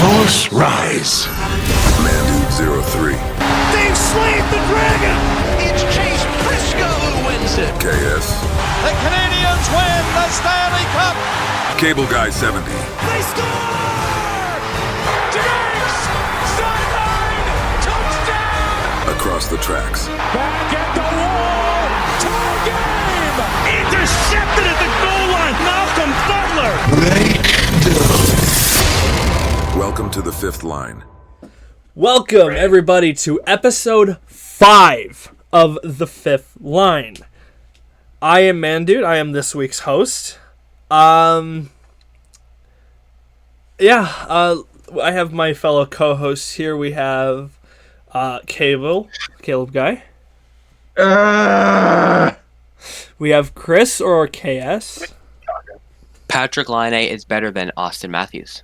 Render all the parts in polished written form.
Horse rise. Man 03. They've slayed the dragon! It's Chase Briscoe who wins it. KS. The Canadians win the Stanley Cup! Cable Guy 70. They score! Diggs! Sideline! Touchdown! Across the tracks. Back at the wall! Tie game! Intercepted at the goal line! Malcolm Butler! Welcome to the Fifth Line. Welcome, everybody, to episode 5 of The Fifth Line. I am Mandude. I am this week's host. I have my fellow co-hosts here. We have Kabel, Caleb Guy. We have Chris, or KS. Patrick Laine is better than Austin Matthews.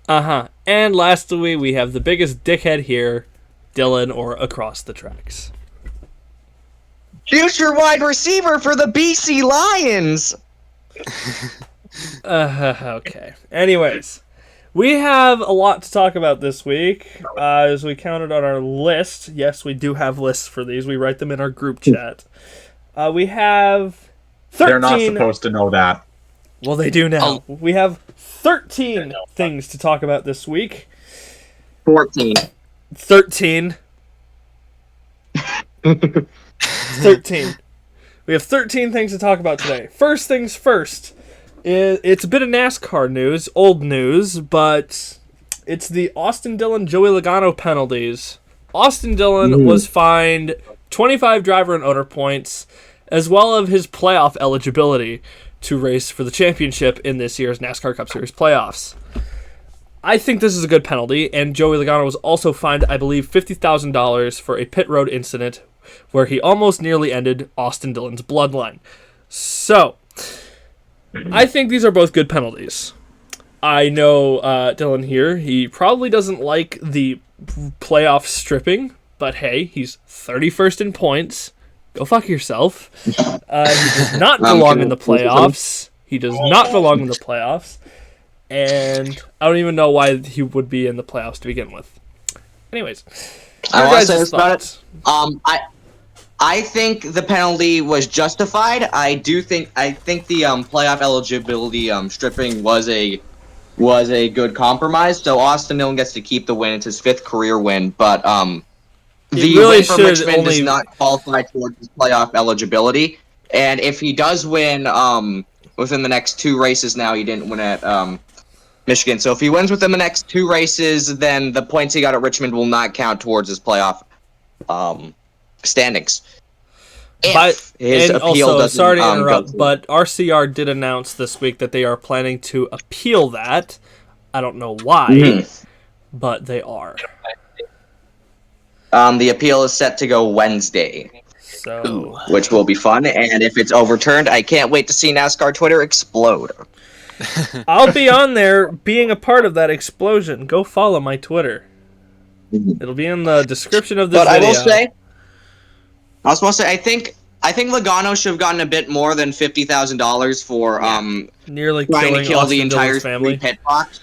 And lastly, we have the biggest dickhead here, Dylan, or Across the Tracks. Future wide receiver for the BC Lions. Okay. Anyways, we have a lot to talk about this week. As we counted on our list, yes, we do have lists for these. We write them in our group chat. We have 13... They're not supposed to know that. Well, they do now. We have 13 things to talk about this week. 14. 13. 13. We have 13 things to talk about today. First things first. It's a bit of NASCAR news, old news, but it's the Austin Dillon, Joey Logano penalties. Austin Dillon was fined 25 driver and owner points, as well as his playoff eligibility to race for the championship in this year's NASCAR Cup Series playoffs. I think this is a good penalty, and Joey Logano was also fined, I believe, $50,000 for a pit road incident where he almost nearly ended Austin Dillon's bloodline. So, I think these are both good penalties. I know Dylan here, he probably doesn't like the playoff stripping, but hey, he's 31st in points. Go fuck yourself. He does not belong in the playoffs. He does not belong in the playoffs. And I don't even know why he would be in the playoffs to begin with. Anyways, I want to say this about it. I think the penalty was justified. I think the playoff eligibility stripping was a good compromise. So Austin Dillon gets to keep the win. It's his 5th career win, but the really win from Richmond does not qualify towards his playoff eligibility. And if he does win within the next 2 races now, he didn't win at Michigan. So if he wins within the next 2 races, then the points he got at Richmond will not count towards his playoff standings. If his appeal doesn't sorry to interrupt, but RCR did announce this week that they are planning to appeal that. I don't know why, but they are. The appeal is set to go Wednesday, which will be fun. And if it's overturned, I can't wait to see NASCAR Twitter explode. I'll be on there being a part of that explosion. Go follow my Twitter. It'll be in the description of this video. But I was supposed to say, I think Logano should have gotten a bit more than $50,000 for nearly trying to kill Austin the entire family. pit box.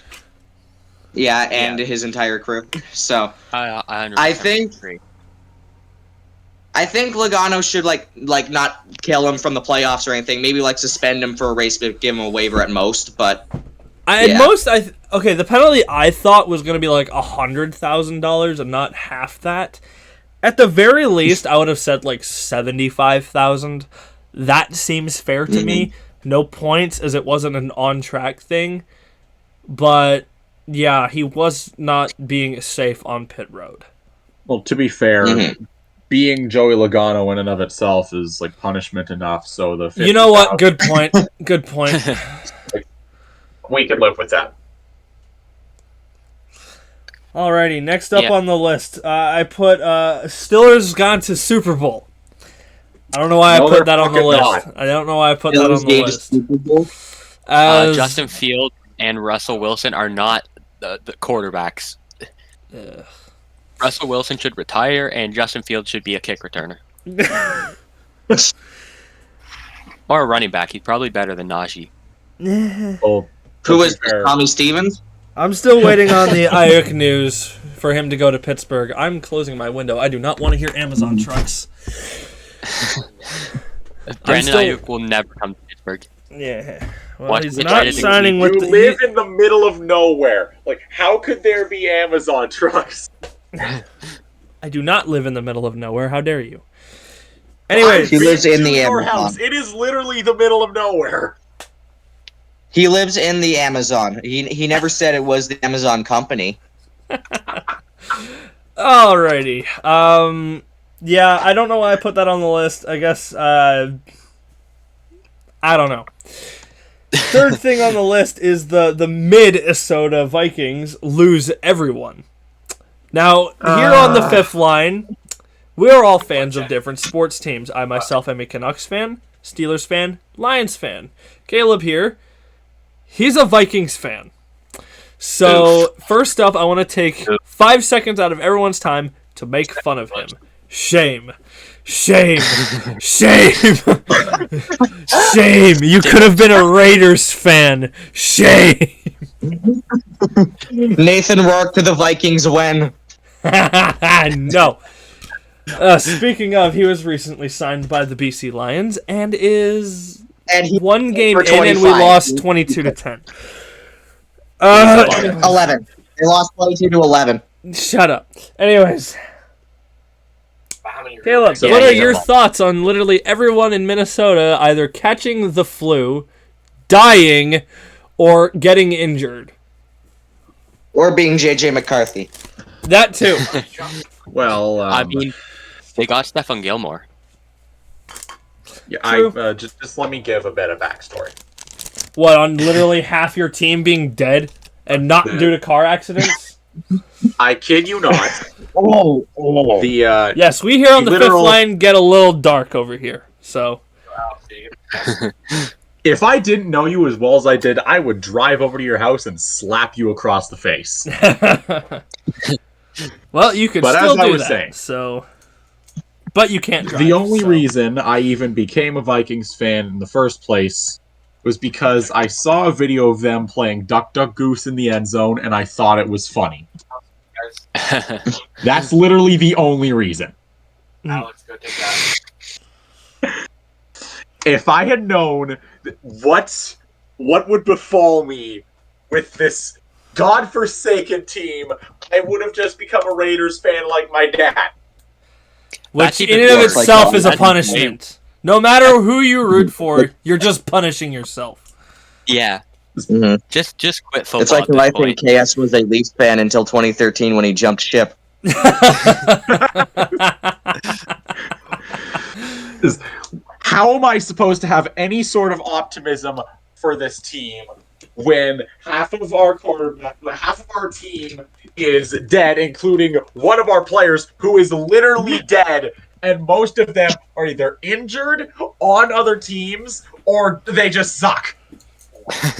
Yeah, and his entire crew. So I think Logano should like not kill him from the playoffs or anything. Maybe suspend him for a race, but give him a waiver at most. But the penalty I thought was going to be like $100,000 and not half that. At the very least, I would have said like $75,000. That seems fair to me. No points, as it wasn't an on-track thing. But yeah, he was not being safe on pit road. Well, to be fair, being Joey Logano in and of itself is like punishment enough. So the you know what? Good point. Good point. We could live with that. Alrighty, next up on the list, I put Steelers gone to Super Bowl. I don't know why I put that on the list. I don't know why I put that on the list. Justin Fields and Russell Wilson are not the quarterbacks. Russell Wilson should retire, and Justin Fields should be a kick returner. Or a running back. He's probably better than Najee. Well, who is Tommy Stevens? I'm still waiting on the Ayuk news for him to go to Pittsburgh. I'm closing my window. I do not want to hear Amazon trucks. Brandon Ayuk will never come to Pittsburgh. Yeah. Well, What? he's They not tried to signing with You the... live in the middle of nowhere. Like, how could there be Amazon trucks? I do not live in the middle of nowhere. How dare you? Anyways, He lives in the your Amazon. house. It is literally the middle of nowhere. He lives in the Amazon. He never said it was the Amazon company. alrighty. Yeah, I don't know why I put that on the list. I guess, I don't know. Third thing on the list is the Minnesota Vikings lose everyone. Now, here on the fifth line, we're all fans of different sports teams. I myself am a Canucks fan, Steelers fan, Lions fan. Caleb here, he's a Vikings fan. So, first up, I want to take 5 seconds out of everyone's time to make fun of him. Shame. Shame. Shame. Shame. You could have been a Raiders fan. Shame. Nathan Rourke to the Vikings win. No. Speaking of, he was recently signed by the BC Lions and is And he one game for in and we 25. lost 22-10. 11. They lost 22-11. Shut up. Anyways. Caleb, So what are he's your a- thoughts on literally everyone in Minnesota either catching the flu, dying, or getting injured? Or being J.J. McCarthy. That too. Well, I mean, they got Stephon Gilmore. yeah, true. Just let me give a bit of backstory. What, on literally half your team being dead and not due to car accidents? I kid you not. Oh. The Yes, we here on the fifth literal- line get a little dark over here. So, if I didn't know you as well as I did, I would drive over to your house and slap you across the face. well, you could But still as I do was that. saying- So, but you can't drive. The only so. reason I even became a Vikings fan in the first place was because I saw a video of them playing Duck Duck Goose in the end zone, and I thought it was funny. That's literally the only reason. Alex, go take that. If I had known what would befall me with this godforsaken team, I would have just become a Raiders fan like my dad. Which That's in even and of worse, like itself that. is a That's punishment. No matter who you root for, you're just punishing yourself. Yeah. Mhm. Just quit football. It's like at this if I point. think KS was a Leafs fan until 2013 when he jumped ship. How am I supposed to have any sort of optimism for this team when half of our team is dead, including one of our players who is literally dead, and most of them are either injured on other teams or they just suck.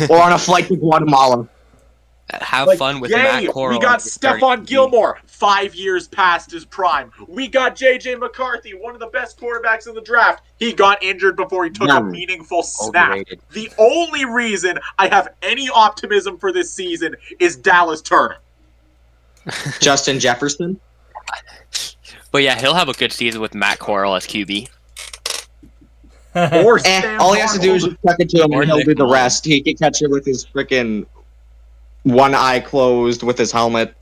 Or on a flight to Guatemala. Have Like, fun with yay, Matt Corral. we got Stephon Gilmore, 5 years past his prime. We got J.J. McCarthy, one of the best quarterbacks in the draft. He got injured before he took a Yeah. meaningful snap. Overrated. The only reason I have any optimism for this season is Dallas Turner. Justin Jefferson. But yeah, he'll have a good season with Matt Corral as QB. Or Sam All he has to do is Darnold. just chuck it to him Or and he'll Nick do the Mullins. rest. He can catch it with his freaking one eye closed with his helmet.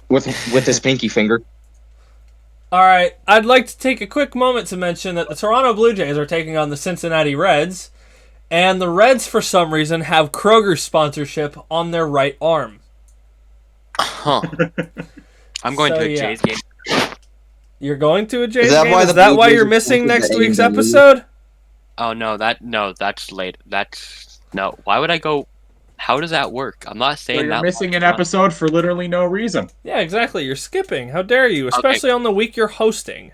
With his pinky finger. All right, I'd like to take a quick moment to mention that the Toronto Blue Jays are taking on the Cincinnati Reds, and the Reds, for some reason, have Kroger sponsorship on their right arm. Huh. I'm going So, to a yeah. Jays game. You're going to a Jays Is that game? why Is the that Blue why Jays you're are missing sponsored next by week's AEW? episode? Oh that's late. No. Why would I go? How does that work? I'm not So saying you're that. missing an episode for literally no reason. Yeah, exactly. You're skipping. How dare you? Especially on the week you're hosting.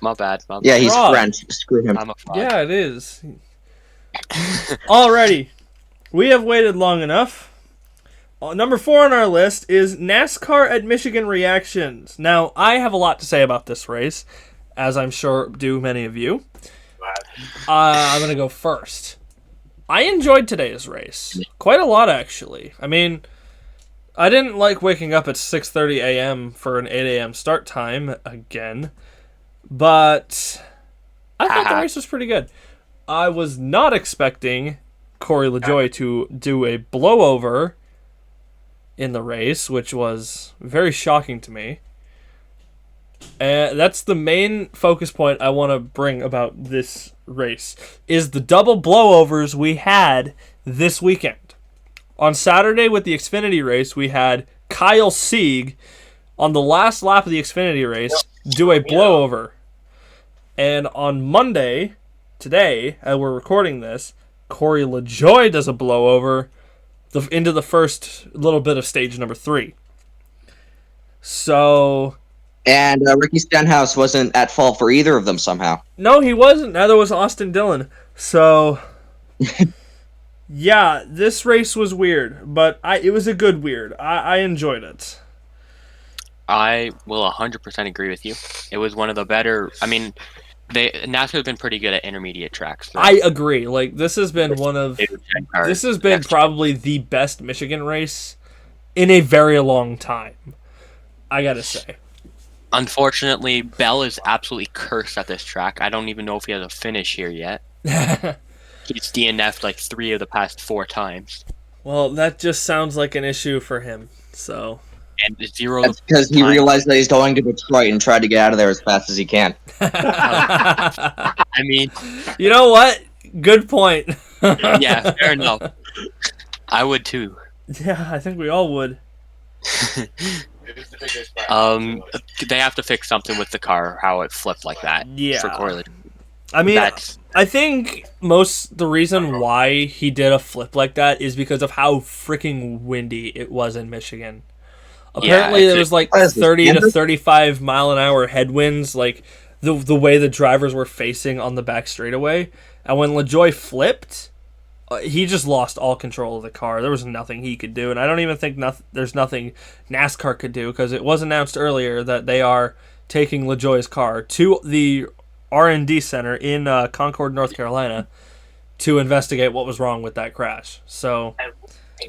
My bad. Yeah, he's Fraud. French. Screw him. I'm a fraud. Yeah, it is. Alrighty. We have waited long enough. Number 4 on our list is NASCAR at Michigan reactions. Now, I have a lot to say about this race, as I'm sure do many of you. I'm going to go first. I enjoyed today's race. Quite a lot, actually. I mean, I didn't like waking up at 6:30 a.m. for an 8 a.m. start time again, but I thought the race was pretty good. I was not expecting Corey LaJoie to do a blowover in the race, which was very shocking to me. And that's the main focus point I want to bring about this race, is the double blowovers we had this weekend. On Saturday with the Xfinity race, we had Kyle Sieg on the last lap of the Xfinity race do a blowover. And on Monday, today, as we're recording this, Corey LaJoie does a blowover into the first little bit of stage number 3. So... And Ricky Stenhouse wasn't at fault for either of them somehow. No, he wasn't. Neither was Austin Dillon. So... Yeah, this race was weird, but it was a good weird. I enjoyed it. I will 100% agree with you. It was one of the better... I mean, NASCAR has been pretty good at intermediate tracks. So. I agree. Like, this has been This has been probably the best Michigan race in a very long time, I gotta say. Unfortunately, Bell is absolutely cursed at this track. I don't even know if he has a finish here yet. He's DNF'd like 3 of the past 4 times. Well, that just sounds like an issue for him. So, and 0. That's because he realized that he's going to Detroit and tried to get out of there as fast as he can. I mean, you know what? Good point. Yeah, fair enough. I would too. Yeah, I think we all would. They have to fix something with the car, how it flipped like that. Yeah. For Corey. I mean, I think the reason why he did a flip like that is because of how freaking windy it was in Michigan. Apparently, there was like 30 to 35 mile an hour headwinds, like the way the drivers were facing on the back straightaway. And when LaJoie flipped, he just lost all control of the car. There was nothing he could do, and I don't even think there's nothing NASCAR could do, because it was announced earlier that they are taking LaJoie's car to the R&D Center in Concord, North Carolina, to investigate what was wrong with that crash. So,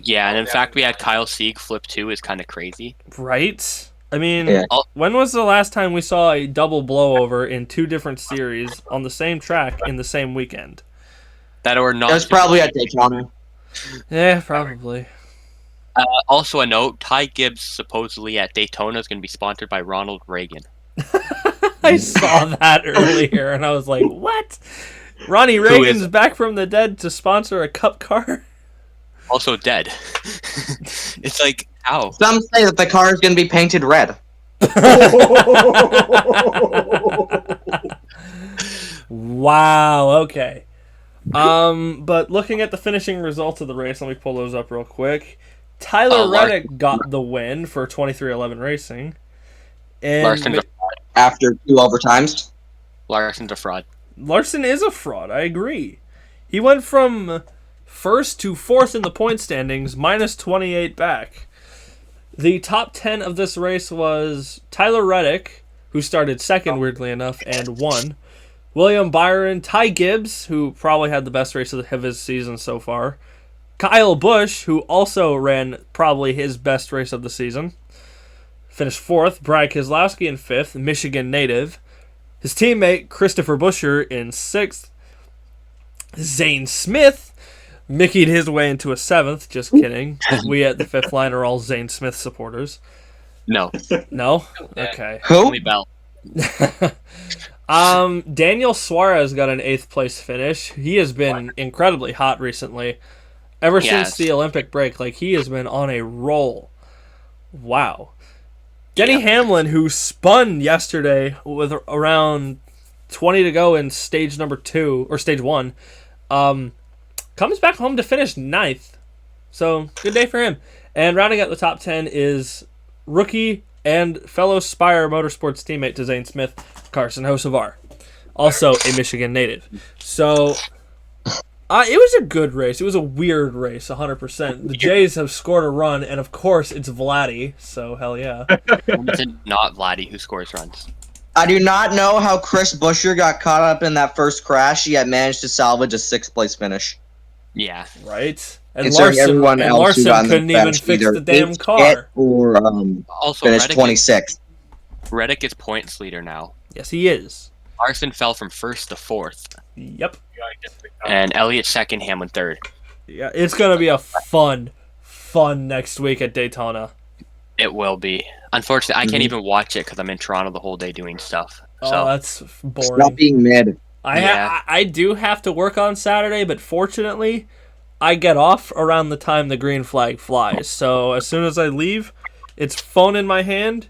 yeah, and in fact, we had Kyle Sieg flip too. Is kind of crazy, right? I mean, when was the last time we saw a double blowover in 2 different series on the same track in the same weekend? That or not? It was probably at Daytona. Yeah, probably. Also a note: Ty Gibbs supposedly at Daytona is going to be sponsored by Ronald Reagan. I saw that earlier, and I was like, what? Ronnie Reagan's back from the dead to sponsor a cup car? Also dead. It's like, how? Some say that the car is going to be painted red. Wow, okay. But looking at the finishing results of the race, let me pull those up real quick. Tyler Reddick got the win for 2311 Racing. And after 2 overtimes. Larson's a fraud. Larson is a fraud, I agree. He went from 1st to 4th in the point standings, minus 28 back. The top 10 of this race was Tyler Reddick, who started 2nd, weirdly enough, and won. William Byron, Ty Gibbs, who probably had the best race of his season so far. Kyle Busch, who also ran probably his best race of the season. Finished 4th. Brad Keselowski in 5th, Michigan native. His teammate, Christopher Buescher, in 6th. Zane Smith Mickey'd his way into a 7th. Just kidding. We at the 5th line are all Zane Smith supporters. No. No? Okay. Who? Only Bell. Daniel Suarez got an 8th place finish. He has been incredibly hot recently. Ever since the Olympic break, like, he has been on a roll. Wow. Denny Hamlin, who spun yesterday with around 20 to go in stage number 2, or stage 1, comes back home to finish 9th. So, good day for him. And rounding out the top 10 is rookie and fellow Spire Motorsports teammate to Zane Smith, Carson Hocevar, also a Michigan native. So, it was a good race. It was a weird race, 100%. The Jays have scored a run, and of course, it's Vladdy, so hell yeah. It's not Vladdy who scores runs. I do not know how Chris Buescher got caught up in that first crash, yet managed to salvage a 6th place finish. Yeah. Right? And considering everyone else who got in the couldn't even bench fix either the damn ate car. it or Also, finished 26th. Reddick is points leader now. Yes, he is. Larson fell from first to fourth, Yep. and Elliott second, Hamlin third. Yeah, it's gonna be a fun next week at Daytona. It will be. Unfortunately, I can't even watch it because I'm in Toronto the whole day doing stuff. Oh, So that's boring. Stop being mid. I do have to work on Saturday, but fortunately, I get off around the time the green flag flies. So as soon as I leave, it's phone in my hand.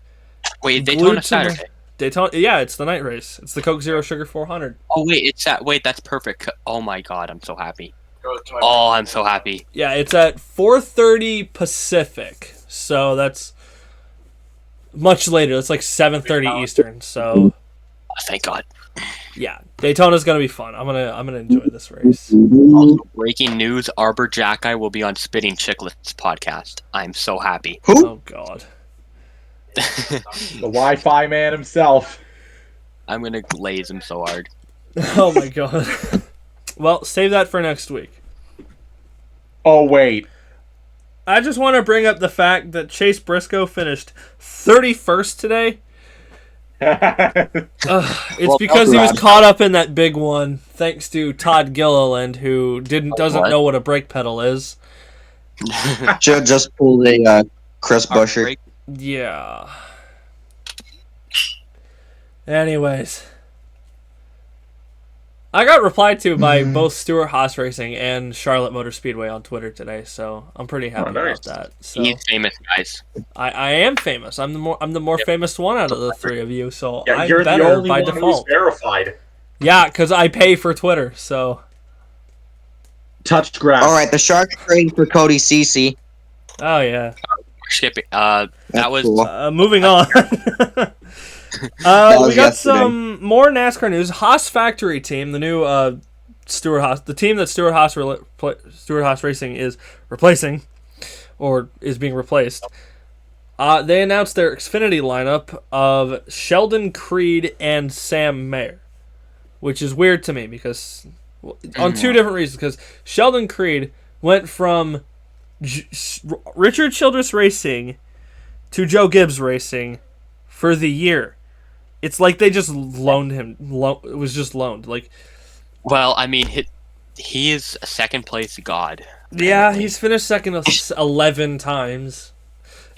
wait, glued Daytona to Saturday. Daytona, yeah, it's the night race. It's the Coke Zero Sugar 400. Oh wait, it's that. Wait, that's perfect. Oh my god, I'm so happy. Oh, I'm so happy. Yeah, it's at 4:30 Pacific, so that's much later. It's like 7:30 Eastern. So Oh, thank God. yeah, Daytona's gonna be fun. I'm gonna enjoy this race. Also, breaking news: Arbor Jacki will be on Spitting Chicklets podcast. I'm so happy. Who? Oh God. The Wi-Fi man himself. I'm gonna glaze him so hard. Oh my God. Well, save that for next week. Oh wait. I just want to bring up the fact that Chase Briscoe finished 31st today. It's because he was caught up in that big one, thanks to Todd Gilliland, who doesn't know what a brake pedal is. Should have just pulled a Chris Buescher. Break- Yeah. Anyways. I got replied to by both Stuart Haas Racing and Charlotte Motor Speedway on Twitter today, so I'm pretty happy about that. So He's famous, guys. I am famous. I'm the more famous one out of the three of you, so Yeah, I'm you're the better only by one default. who's verified. Yeah, because I pay for Twitter, so. Touched grass. All right, the Sharks trading for Cody Cece. Oh yeah. Skipping. That was. Cool. Moving on. was We got yesterday. some more NASCAR news. Haas Factory team, the new Stuart Haas, the team that Stuart Haas Racing is replacing, or is being replaced. They announced their Xfinity lineup of Sheldon Creed and Sam Mayer, which is weird to me because on two different reasons. Because Sheldon Creed went from Richard Childress Racing to Joe Gibbs Racing for the year. It's like they just loaned him. It was just loaned. Like, Well, I mean, he is a second place god. yeah, he's finished second 11 times.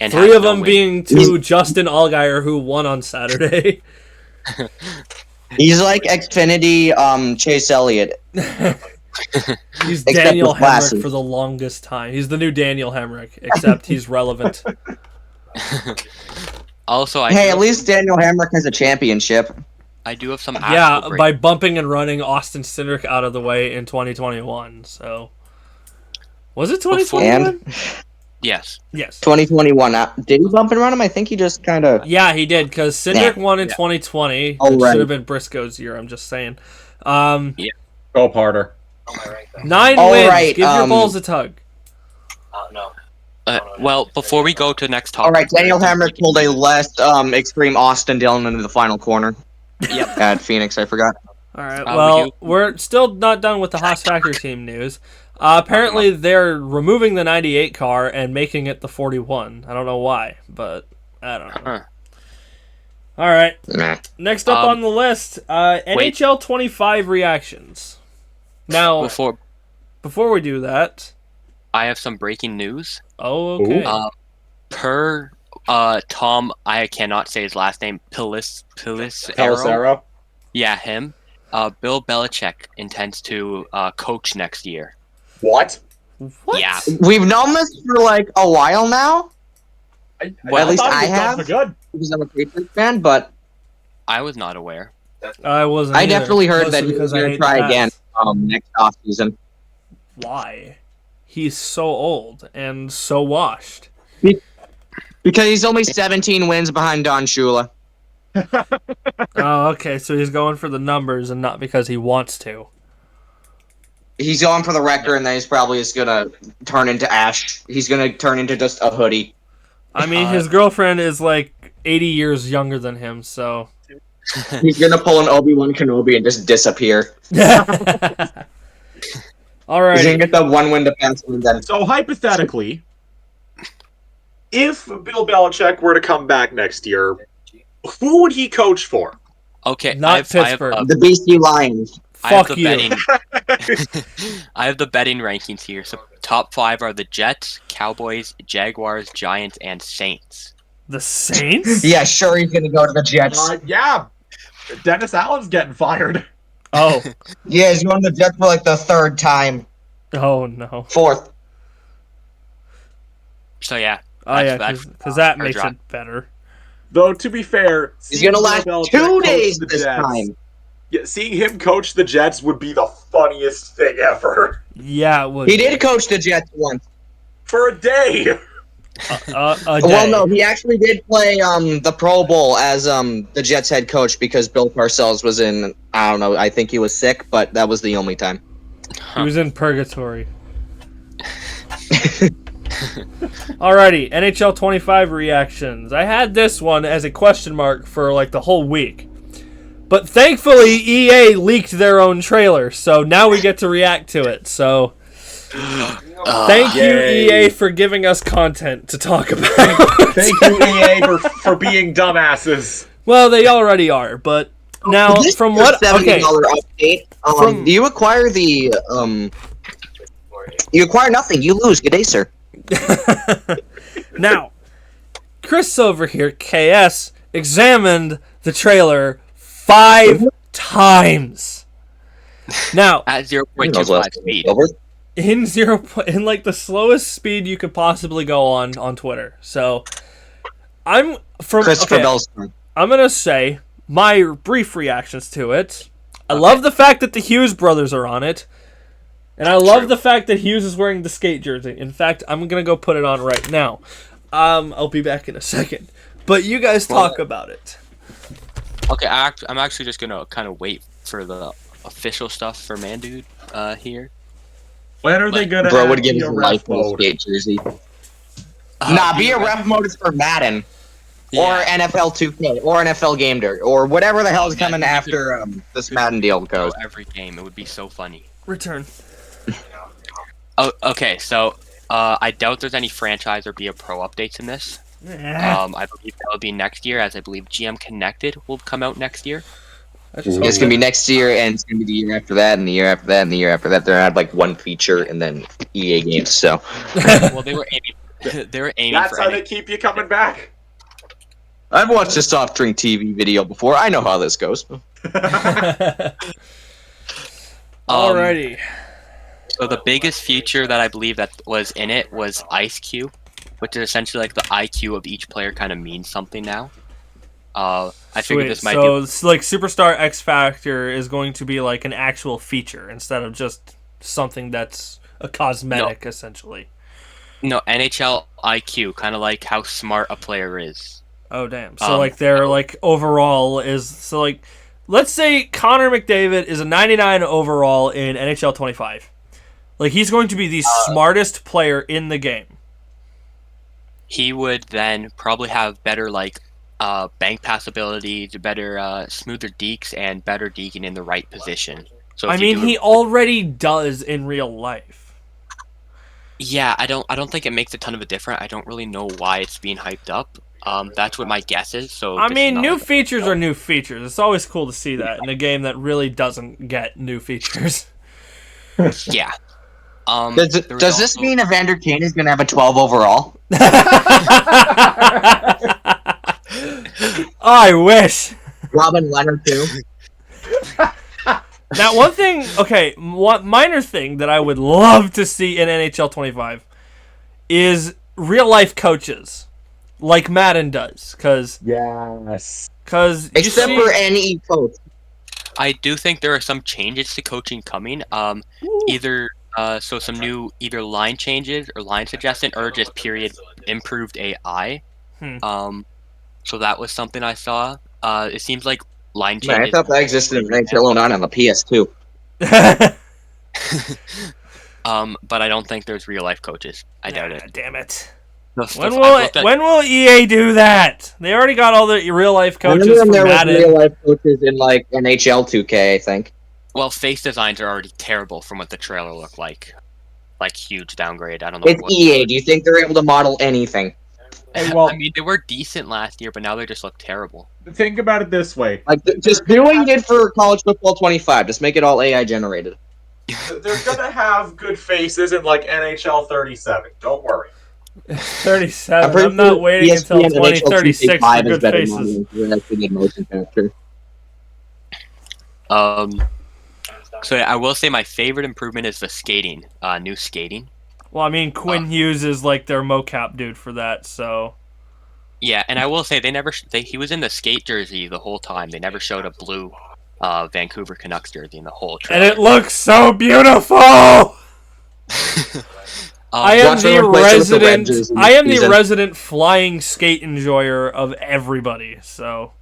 And 3 has of no them win. being to Justin Allgaier, who won on Saturday. He's like Xfinity Chase Elliott. He's Except Daniel with glasses. Hemrick for the longest time. He's the new Daniel Hemrick, except he's relevant. Also, Hey, at least Daniel Hamrick has a championship. I do have some. Yeah, actual by bumping and running Austin Cindric out of the way in 2021. So, was it 2021? And Yes. Yes. 2021. Did he bump and run him? I think he just kind of. Yeah, he did, because Cindric Yeah. won in 2020. Oh, It right. should have been Briscoe's year, I'm just saying. Go Parter. 9 All wins. right, Give your balls a tug. Well, before we go to the next topic. All right, Daniel Hamrick pulled a less extreme Austin Dillon into the final corner. Yep. At Phoenix, I forgot. All right. we Well, do- we're still not done with the Haas Factory team news. Apparently, they're removing the 98 car and making it the 41. I don't know why, but I don't know. Huh. All right. Nah. Next up on the list, NHL 25 reactions. Now, before we do that, I have some breaking news. oh, okay. Per Tom, I cannot say his last name. Pelissero. Pelissero. Yeah, him. Bill Belichick intends to coach next year. What? What? Yeah. We've known this for like a while now, At least I have. Good. because I'm a Patriots fan, but I was not aware. I wasn't. I either, definitely heard mostly that he because was I going to hate try the again Pats. next offseason. Why? He's so old and so washed. Because he's only 17 wins behind Don Shula. Oh, okay. So he's going for the numbers and not because he wants to. He's going for the record, and then he's probably just going to turn into ash. He's going to turn into just a hoodie. I mean, his girlfriend is like 80 years younger than him, so. He's going to pull an Obi-Wan Kenobi and just disappear. All right. He's gonna get the one-win defenseman then. So hypothetically, if Bill Belichick were to come back next year, who would he coach for? Okay, Not Pittsburgh. The BC Lions. Fuck you. I have the betting rankings here. So top 5 are the Jets, Cowboys, Jaguars, Giants, and Saints. The Saints? Yeah, sure, he's gonna go to the Jets. Yeah, Dennis Allen's getting fired. Oh. Yeah, he's going to the Jets for like the 3rd time. Oh, no. 4th. So yeah. Oh, yeah, because that makes it better. Though, to be fair, He's gonna last Bill Belichick 2 coach days the this Jets- time. Yeah, seeing him coach the Jets would be the funniest thing ever. Yeah, it would. He did coach the Jets once. For a day. A Well, day. no, he actually did play the Pro Bowl as the Jets head coach because Bill Parcells was in, I don't know, I think he was sick, but that was the only time. He was in purgatory. Alrighty, NHL 25 reactions. I had this one as a question mark for like the whole week. But thankfully, EA leaked their own trailer, so now we get to react to it. So, thank you, EA, for giving us content to talk about. Thank you, EA, for being dumbasses. Well, they already are, but now, This from is a what... $70 Okay, update. You acquire the... you acquire nothing. You lose. Good day, sir. now, Chris over here, KS, examined the trailer 5 times. Now, At 0.25 speed. in like the slowest speed you could possibly go on Twitter. So, Christopher Bell's turn. I'm gonna say my brief reactions to it. I love the fact that the Hughes brothers are on it. And I love the fact that Hughes is wearing the skate jersey. In fact, I'm going to go put it on right now. I'll be back in a second. But you guys talk about it. Okay, I'm actually just going to kind of wait for the official stuff for Mandude here. When are they going to Bro would give be his a life ref for a mode? skate jersey. Nah, be a ref mode is for Madden. Or NFL 2K. Or NFL Game Day. Or whatever the hell is coming after this Madden deal goes. Every game, it would be so funny. Return. Oh, okay, so I doubt there's any franchise or be a pro updates in this. I believe that will be next year, as I believe GM Connected will come out next year. It's gonna be next year, and it's gonna be the year after that, and the year after that, and the year after that. They're gonna have like one feature, and then EA games. So, Well, they were aiming. They were aiming That's for how they keep you coming back. I've watched a soft drink TV video before. I know how this goes. Alrighty. So the biggest feature that I believe that was in it was Ice Cube, which is essentially like the IQ of each player kind of means something now. I figured this might so it's like Superstar X Factor is going to be like an actual feature instead of just something that's a cosmetic, essentially. No, NHL IQ, kind of like how smart a player is. Oh, damn. So, like, their, like, overall is... So, like, let's say Connor McDavid is a 99 overall in NHL 25. Like, he's going to be the smartest player in the game. He would then probably have better, like, bank pass ability, better, smoother dekes, and better deking in the right position. So I mean, he already does in real life. Yeah, I don't think it makes a ton of a difference. I don't really know why it's being hyped up. That's what my guess is. So I mean, new features are new features. It's always cool to see that in a game that really doesn't get new features. Yeah. Does this mean Evander Kane is going to have a 12 overall? I wish. Robin Leonard too. Now, one thing, one minor thing that I would love to see in NHL 25 is real-life coaches, like Madden does, because except for NE coach. I do think there are some changes to coaching coming. Either some new either line changes or line suggestion, or just period improved AI. So that was something I saw. It seems like line changes. Man, I thought that existed in NHL 09 on the PS2. But I don't think there's real life coaches. I doubt it. Damn it. When will EA do that? They already got all the real life coaches from there was Madden. real life coaches in like NHL 2K, I think. Well, face designs are already terrible from what the trailer looked like. Like, huge downgrade. I don't know It's EA. Do you think they're able to model anything? Hey, well, I mean, they were decent last year, but now they just look terrible. think about it this way. Like, just do what you did for College Football 25. Just make it all AI generated. They're gonna have good faces in like NHL 37. Don't worry. 37. pretty I'm not sure waiting until ESPN NHL 2036 for 2K5 is good better faces. modeling than actually did motion capture. So yeah, I will say my favorite improvement is the skating. New skating. Well, I mean, Quinn Hughes is like their mocap dude for that, so. Yeah, and I will say he was in the skate jersey the whole time. They never showed a blue Vancouver Canucks jersey in the whole trailer. And it looks so beautiful! I am Watch them replace it with the red jersey I am the season. resident flying skate enjoyer of everybody, so.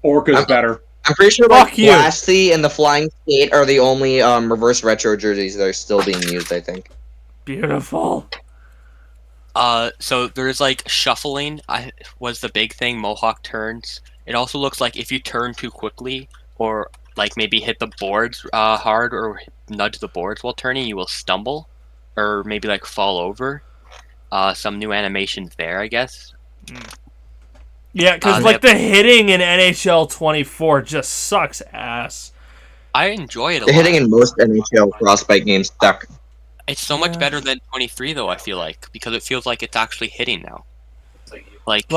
Orca's better. I'm pretty sure Fuck like you. Blasty and the Flying Skate are the only reverse retro jerseys that are still being used, I think. Beautiful. So there's like shuffling. Was the big thing. Mohawk turns. It also looks like if you turn too quickly, or like maybe hit the boards hard, or nudge the boards while turning, you will stumble, or maybe like fall over. Some new animations there, I guess. Yeah, because like the hitting in NHL 24 just sucks ass. I enjoy it a The lot. hitting in most NHL Frostbite games suck. It's so much better than 23 though, I feel like, because it feels like it's actually hitting now. Like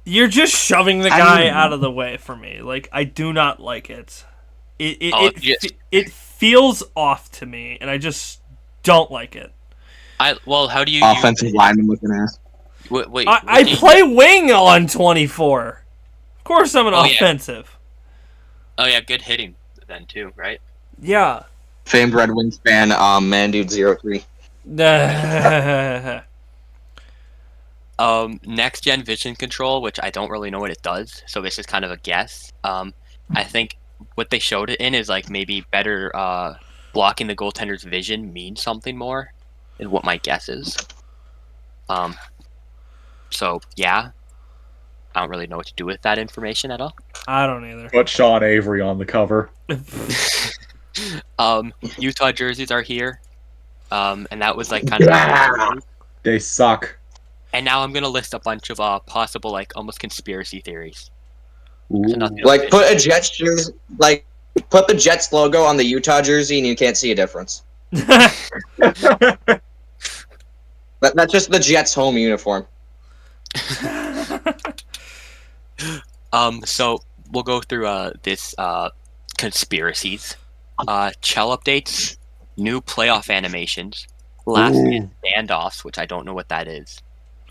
You're just shoving the guy out of the way for me. Like, I do not like it. It feels off to me, and I just don't like it. How do you Offensive lineman looking ass. Wait, I play wing on 24. Of course I'm an Oh, yeah. offensive. Oh yeah, good hitting then too, right? Yeah. Famed Red Wings fan, Mandude03. Next gen vision control, which I don't really know what it does, so this is kind of a guess. I think what they showed it in is like maybe better blocking the goaltender's vision means something more, is what my guess is. So yeah, I don't really know what to do with that information at all. I don't either. Put Sean Avery on the cover. Utah jerseys are here, and that was like kind of. They suck. And now I'm gonna list a bunch of possible like almost conspiracy theories. Like put a Jets jersey, like put the Jets logo on the Utah jersey, and you can't see a difference. That's just the Jets home uniform. So we'll go through this conspiracies, Chell updates, new playoff animations, last minute standoffs, which I don't know what that is,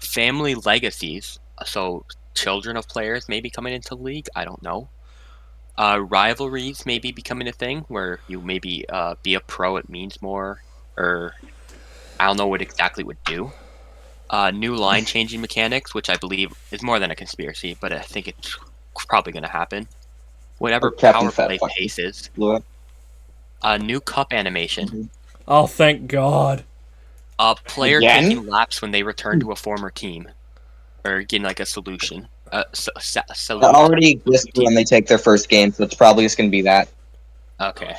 family legacies, so children of players maybe coming into the league, I don't know. Rivalries maybe becoming a thing where you maybe be a pro, it means more, or I don't know what exactly it would do. New line changing mechanics, which I believe is more than a conspiracy, but I think it's probably going to happen. Whatever Captain power play Fat pace is. Blew up. New cup animation. Oh, thank God. Player Again? taking laps when they return to a former team, or getting like a solution. That already exists when they take their first game, so it's probably just going to be that. Okay.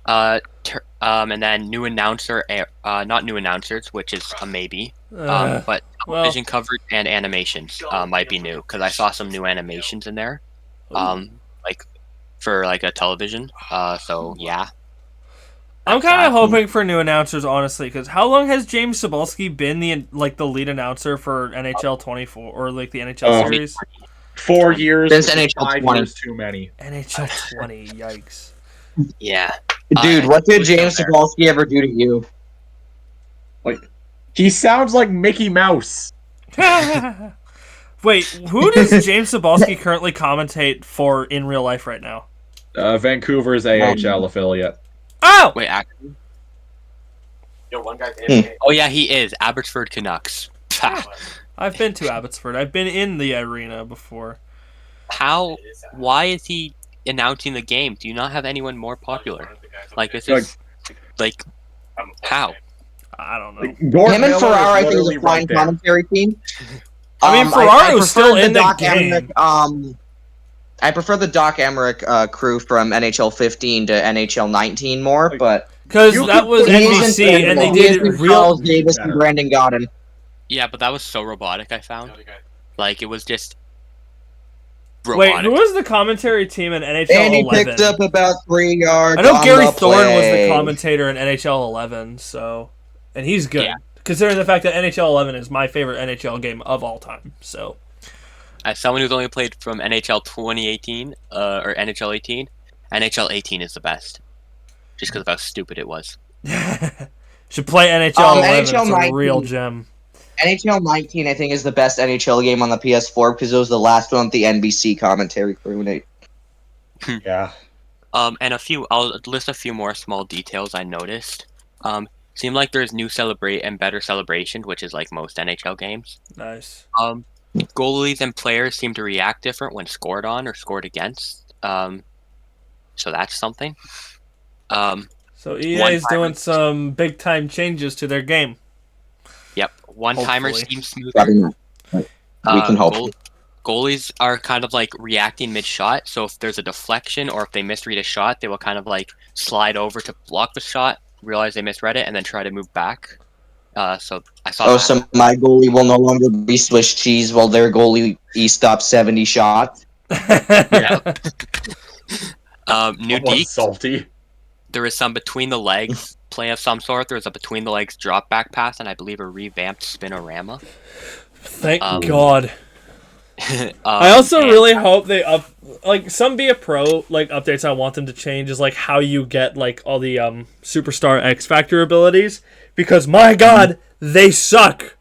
And then new announcer, not new announcers, which is a maybe. But television coverage and animations might be new because I saw some new animations in there, like for like a television. So yeah. I'm kind of hoping for new announcers, honestly, because how long has James Cebulski been the lead announcer for NHL 24 or like the NHL series? 4 years. Since NHL 5 20. years too many. NHL 20, yikes. Yeah. Dude, what did James there. Cebulski ever do to you? He sounds like Mickey Mouse. Wait, who does James Cebulski currently commentate for in real life right now? Vancouver's AHL affiliate. Oh! Wait, actually. Oh yeah, he is Abbotsford Canucks. I've been to Abbotsford. I've been in the arena before. Why is he announcing the game? Do you not have anyone more popular? Like this is like how? I don't know. Him and Ferraro, I think, is a fine commentary team. I mean, Ferraro's still prefer in the Doc game. Emmerich, I prefer the Doc Emmerich crew from NHL 15 to NHL 19 more, but Because You that could was put NBC, and they he did it isn't real. Charles Davis and better. Brandon Godden. Yeah, but that was so robotic. I found like it was just Wait, robotic. who was the commentary team in NHL And he 11? picked up about 3 yards. I know on Gary the Thorne was the play. commentator in NHL 11, and he's good. Yeah. Considering the fact that NHL 11 is my favorite NHL game of all time, so. As someone who's only played from NHL 2018 or NHL 18, NHL 18 is the best, just because of how stupid it was. Should play NHL 11. NHL It's a 19. real gem. NHL 19, I think, is the best NHL game on the PS4 because it was the last one with the NBC commentary crew. Nate. Yeah. And I'll list a few more small details I noticed. Seemed like there's new celebrate and better celebration, which is like most NHL games. Nice. Goalies and players seem to react different when scored on or scored against. So that's something. So EA is doing some big time changes to their game. Yep, one-timers Hopefully. seem smoother. Probably not. We can hope. Goalies are kind of like reacting mid-shot, so if there's a deflection or if they misread a shot, they will kind of like slide over to block the shot, realize they misread it, and then try to move back. So I saw. Oh, so my goalie will no longer be Swiss cheese while their goalie stops 70 shots. Yeah. New Someone's deke. salty. There is some between the legs play of some sort. There is a between the legs drop back pass, and I believe a revamped spinorama. Thank God. I also and- really hope they some Be a Pro updates I want them to change is like how you get like all the Superstar X Factor abilities, because my God, they suck.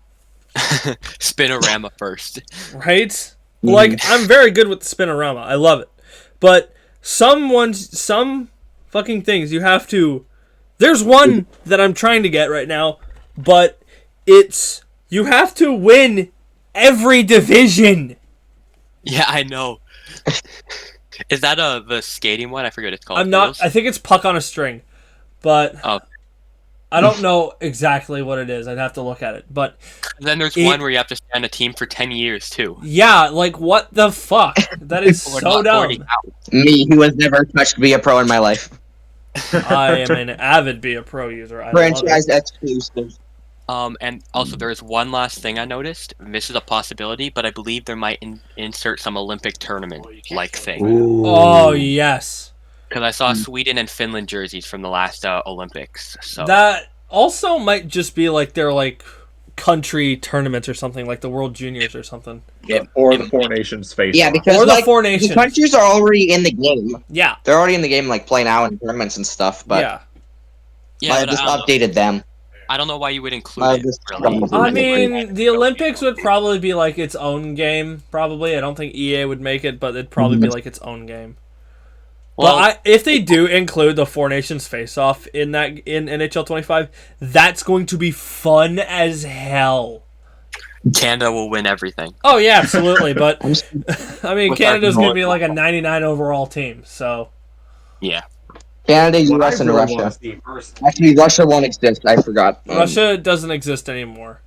spinorama first. Right? Like, I'm very good with the spinorama. I love it. But some fucking things you have to. There's one that I'm trying to get right now, but you have to win every division. Yeah, I know. Is that the skating one? I forget what it's called. I'm not. I think it's puck on a string, but Oh. I don't know exactly what it is. I'd have to look at it. But Then there's one where you have to stay on a team for 10 years too. yeah, like what the fuck? That is Or so not dumb. 40 hours. Me, who has never touched Be a Pro in my life. I am an avid Be a Pro user. I love Franchise it. exclusive. And also there's one last thing I noticed. This is a possibility, but I believe there might insert some Olympic tournament like thing. Oh yes, Because I saw Sweden and Finland jerseys from the last Olympics. So that also might just be like their like country tournaments or something, like the World Juniors or something. Or the Four Nations face. Yeah, because Or the like, Four the Nations. countries are already in the game. Yeah, They're already in the game, like playing out in tournaments and stuff. But yeah. yeah, I but just I don't know. updated them. I don't know why you would I include it. just- Really. I mean, the Olympics would probably be like its own game. Probably, I don't think EA would make it, but it'd probably be like its own game. Well, But if they do include the Four Nations face-off in NHL 25, that's going to be fun as hell. Canada will win everything. Oh yeah, absolutely. But I mean, With Canada's our going to be like a 99 overall team. So Yeah. Canada, What I US, and really want to Russia. see first, Actually, Russia won't exist. I forgot. Russia doesn't exist anymore.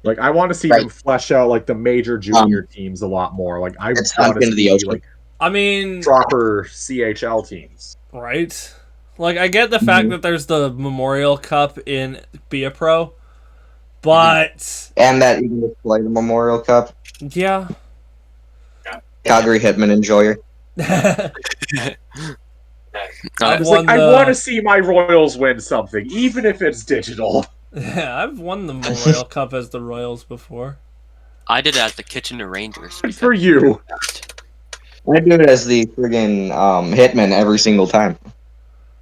like I want to see Right. them flesh out like the major junior teams a lot more. Like I It's want sunk to into the see ocean. like I mean, proper CHL teams. right? Like I get the fact that there's the Memorial Cup in Be a Pro, but And that you can just play the Memorial Cup. yeah. Calgary Hitman enjoyer. I've It's won like, I the- want to see my Royals win something, even if it's digital. Yeah, I've won the Memorial Cup as the Royals before. I did it as the Kitchener Rangers. Good for you. I do it as the friggin' Hitman every single time.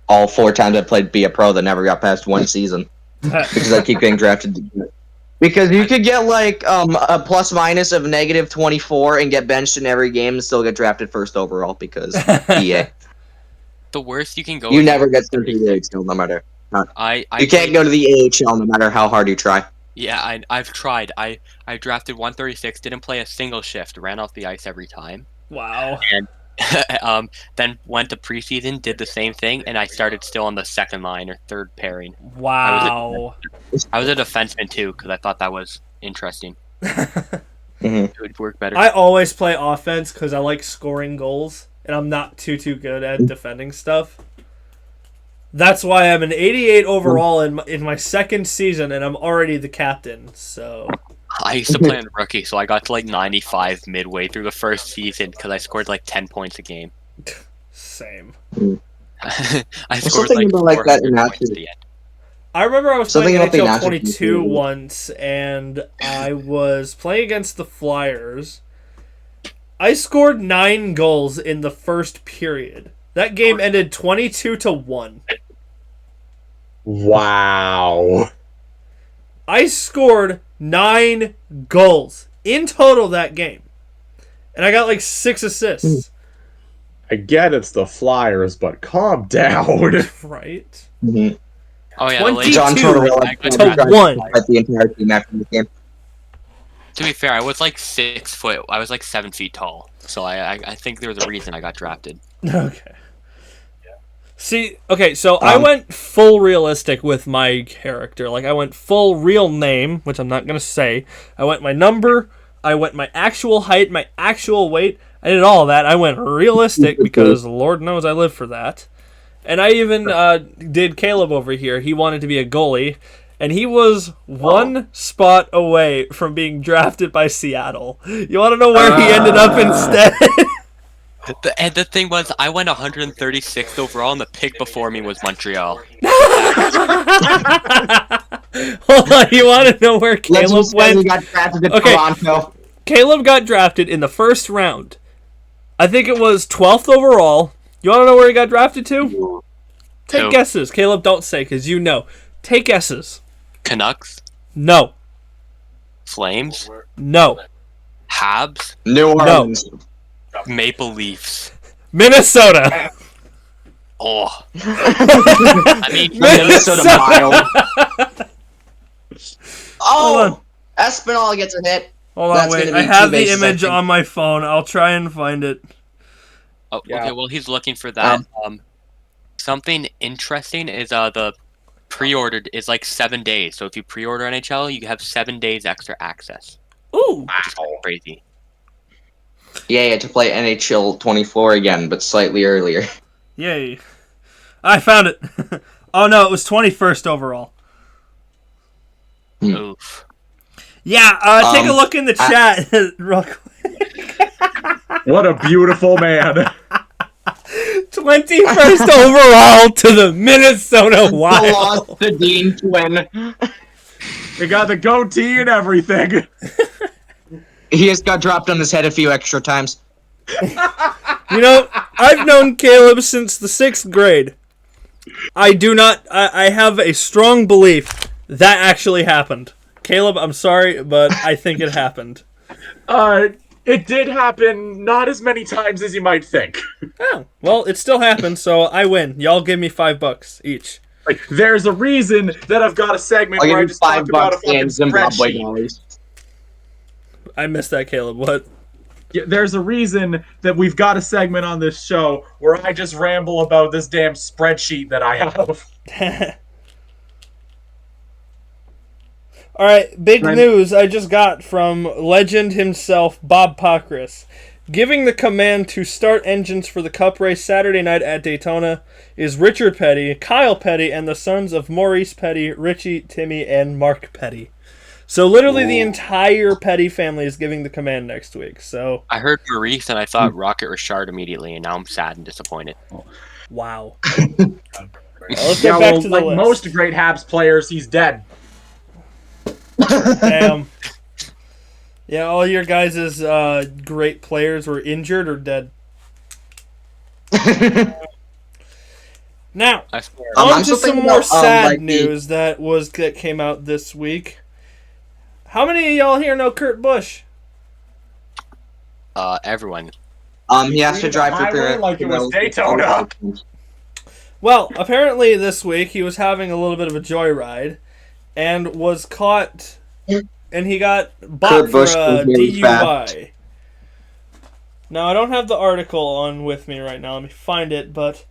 All 4 times I played Be a Pro that never got past 1 season. Because I keep getting drafted to do it. Because you could get like a plus minus of negative 24 and get benched in every game and still get drafted first overall because EA. The worst you can go. You is- never get sent to the AHL no matter. I You can't go to the AHL no matter how hard you try. Yeah, I've tried. I drafted 136, didn't play a single shift, ran off the ice every time. Wow. Then went to preseason, did the same thing, and I started still on the second line or third pairing. Wow. I was a defenseman too because I thought that was interesting. Mhm. It would work better. I always play offense because I like scoring goals, and I'm not too good at defending stuff. That's why I'm an 88 overall in my second season, and I'm already the captain. So I used to play on rookie, so I got to like 95 midway through the first season because I scored like 10 points a game. same. I scored like something about like that 400 in points Nazi. at the end. I remember I was Something playing about the NHL Nazi 22 people. once, and I was playing against the Flyers. I scored 9 goals in the first period. That game ended 22-1. Wow. I scored 9 goals in total that game. And I got like 6 assists. I get it's the Flyers, but calm down. Right? Mm-hmm. Oh yeah, 22 John Tortorella to 1. at the entire team after the game. to be fair, I was like 6 foot. I was like 7 feet tall, so I think there was a reason I got drafted. Okay. See, okay, so I went full realistic with my character. Like, I went full real name, which I'm not going to say. I went my number. I went my actual height, my actual weight. I did all that. I went realistic because Lord knows I live for that. And I even did Caleb over here. He wanted to be a goalie, and he was one spot away from being drafted by Seattle. You want to know where he ended up instead? And the thing was, I went 136th overall, and the pick before me was Montreal. Hold on, you want to know where Caleb went? He got drafted to Okay. Toronto. Caleb got drafted in the first round. I think it was 12th overall. You want to know where he got drafted to? Take Who? guesses. Caleb, don't say, because you know. Take guesses. Canucks, No. Flames, No. Habs, New Orleans. Maple Leafs. Minnesota. Oh, I mean, Minnesota Wild. Hold Oh, Espinal gets a hit. Hold on, That's wait. gonna I be have two the bases, I image think. on my phone. I'll try and find it. oh, Yeah. okay. Well, he's looking for that. Something interesting is the pre-ordered is like 7 days. So if you pre-order NHL, you have 7 days extra access, Ooh. which is kind of crazy. Yeah, you had to play NHL 24 again, but slightly earlier. Yay. I found it. Oh, no, it was 21st overall. Oof. Yeah, take a look in the chat real quick. What a beautiful man. 21st overall to the Minnesota The Wild. lost the Dean twin. They got the goatee and everything. He has got dropped on his head a few extra times. You know, I've known Caleb since the 6th grade. I have a strong belief that actually happened. Caleb, I'm sorry, but I think it happened. It did happen not as many times as you might think. Oh, well, it still happened, so I win. Y'all give me $5 each. Like, there's a reason that I've got a segment I'll where I give you just talked about a $5 fucking and Zimbabwe spreadsheet. dollars. I missed that, Caleb. What? Yeah, there's a reason that we've got a segment on this show where I just ramble about this damn spreadsheet that I have. All right, big Right. news I just got from legend himself, Bob Pockris. Giving the command to start engines for the Cup race Saturday night at Daytona is Richard Petty, Kyle Petty, and the sons of Maurice Petty, Richie, Timmy, and Mark Petty. So literally the entire Petty family is giving the command next week. So I heard Maurice, and I thought Rocket Richard immediately, and now I'm sad and disappointed. wow. Let's Yeah, get back well, to the like list. most great Habs players, he's dead. Damn. Yeah, all your guys' great players were injured or dead. Now, I swear. on I'm to still some thinking more about, sad like, the- news that came out this week. How many of y'all here know Kurt Busch? Everyone. He has to drive for Highway like it was Daytona. Well, apparently this week he was having a little bit of a joyride and was caught, and he got bought Kurt for Busch a was very DUI. Now, I don't have the article on with me right now. Let me find it, but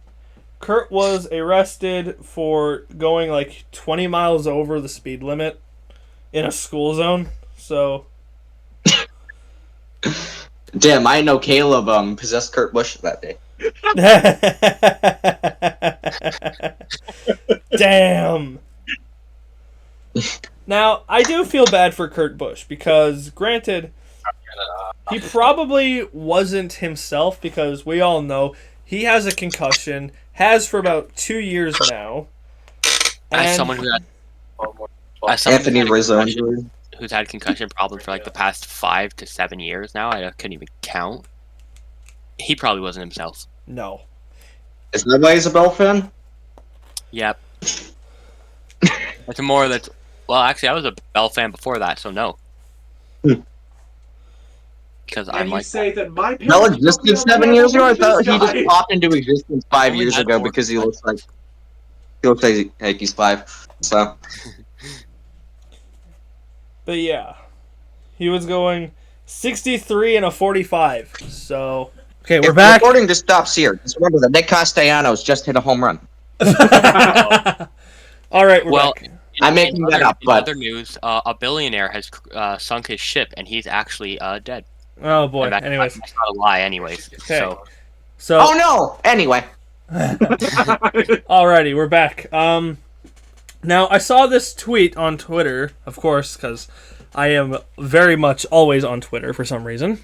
Kurt was arrested for going like 20 miles over the speed limit in a school zone. So, Damn, I know Caleb possessed Kurt Busch that day. Damn. Now, I do feel bad for Kurt Busch because, granted, he probably wasn't himself because we all know he has a concussion, has for about 2 years now. As someone who had Anthony Rizzo injury. who's had concussion problems for like the past 5 to 7 years now, I couldn't even count. He probably wasn't himself. No. Is that why he's a Bell fan? Yep. It's more that. Well, actually, I was a Bell fan before that, so no. Because And I'm you like, say that my Bell parents existed don't know 7 that years ago. I thought this he just guy. popped into existence 5 only years had ago more- because he looks like he's 5. So But yeah. He was going 63 and a 45. So, okay, we're if back. recording just stops here. Just remember that Nick Castellanos just hit a home run. All right, we're well, back. I'm making that up, in but other news, a billionaire has sunk his ship, and he's actually dead. Oh boy. And Anyways. that's not a lie, anyways. Okay. So, So, oh no! Anyway, alrighty, we're back. Now I saw this tweet on Twitter, of course, because I am very much always on Twitter for some reason.